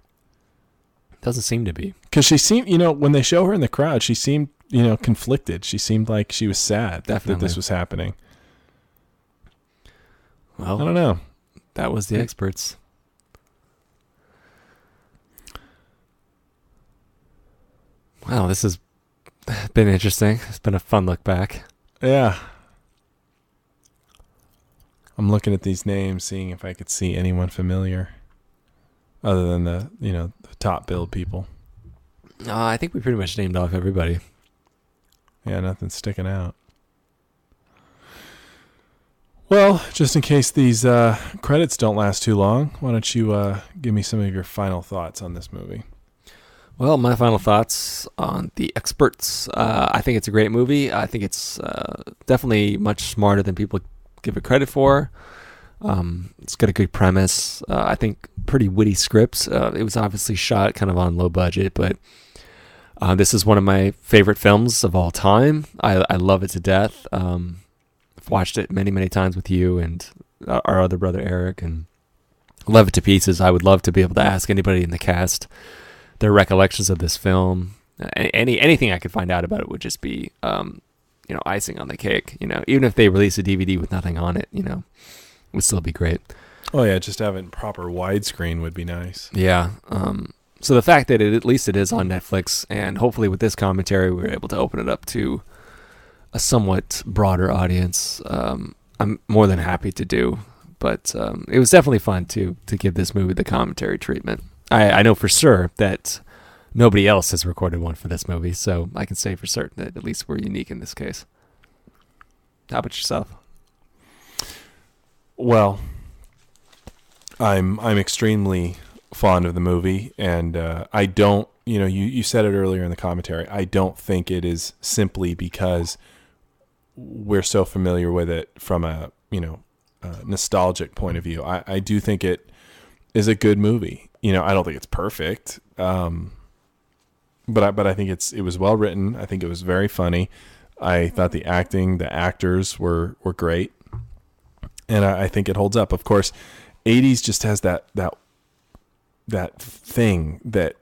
Doesn't seem to be. Because she seemed, when they show her in the crowd, she seemed, conflicted. She seemed like she was sad that this was happening. Well, I don't know. That was the experts. Wow, this has been interesting. It's been a fun look back. Yeah. I'm looking at these names, seeing if I could see anyone familiar other than the top billed people. I think we pretty much named off everybody. Yeah, nothing's sticking out. Well, just in case these credits don't last too long, why don't you give me some of your final thoughts on this movie? Well, my final thoughts on The Experts. I think it's a great movie. I think it's definitely much smarter than people give it credit for. It's got a good premise. I think pretty witty scripts. It was obviously shot kind of on low budget, but this is one of my favorite films of all time. I love it to death. I've watched it many, many times with you and our other brother Eric, and love it to pieces. I would love to be able to ask anybody in the cast their recollections of this film. Anything I could find out about it would just be, icing on the cake. Even if they release a DVD with nothing on it, it would still be great. Oh yeah, just having proper widescreen would be nice. Yeah. So the fact that at least it is on Netflix, and hopefully with this commentary we're able to open it up to a somewhat broader audience, I'm more than happy to do. But it was definitely fun to give this movie the commentary treatment. I know for sure that nobody else has recorded one for this movie, so I can say for certain that at least we're unique in this case. How about yourself? Well, I'm extremely fond of the movie, and I don't, you said it earlier in the commentary, I don't think it is simply because we're so familiar with it from a nostalgic point of view. I do think it is a good movie. I don't think it's perfect, but I think it was well written. I think it was very funny. I thought the actors were great, and I think it holds up. Of course, 80s just has that thing that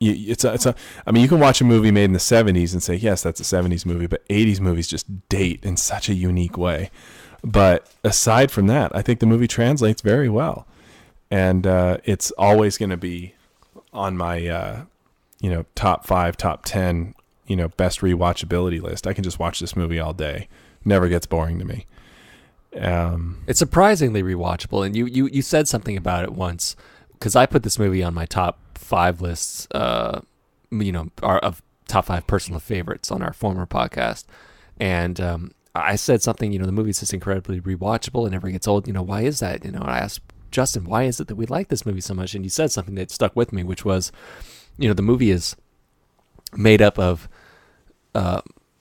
you can watch a movie made in the 70s and say, yes, that's a 70s movie, but 80s movies just date in such a unique way. But aside from that, I think the movie translates very well. And it's always going to be on my, top 5, top 10, best rewatchability list. I can just watch this movie all day. Never gets boring to me. It's surprisingly rewatchable, and you said something about it once, because I put this movie on my top 5 lists, of top 5 personal favorites on our former podcast, and I said something, the movie's just incredibly rewatchable and never gets old. Why is that? I asked Justin, why is it that we like this movie so much? And you said something that stuck with me, which was, the movie is made up of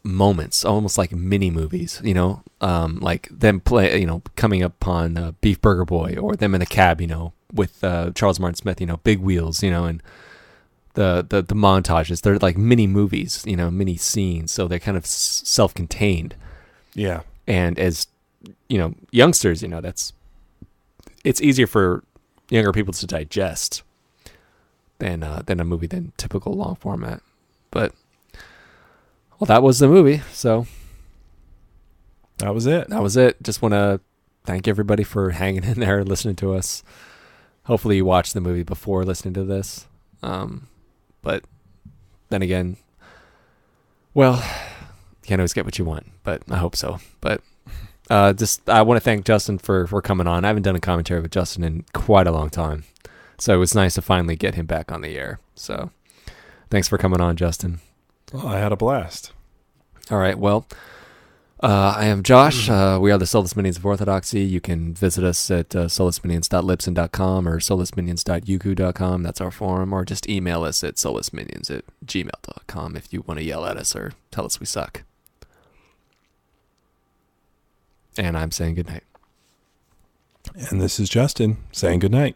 moments, almost like mini movies, like them coming upon Beef Burger Boy, or them in a cab, with Charles Martin Smith, Big Wheels, and the montages. They're like mini movies, mini scenes, so they're kind of self-contained. Yeah. And as youngsters, it's easier for younger people to digest than a movie than typical long format. But well, that was the movie. So that was it. Just want to thank everybody for hanging in there and listening to us. Hopefully you watched the movie before listening to this. But then again, well, you can't always get what you want, but I hope so. But I want to thank Justin for coming on. I haven't done a commentary with Justin in quite a long time, so it was nice to finally get him back on the air. So thanks for coming on, Justin. Well, I had a blast. All right, well, I am Josh. We are the Soulless Minions of Orthodoxy. You can visit us at soullessminions.libsyn.com or soullessminions.yuku.com. That's our forum. Or just email us at soullessminions@gmail.com if you want to yell at us or tell us we suck. And I'm saying goodnight. And this is Justin saying goodnight.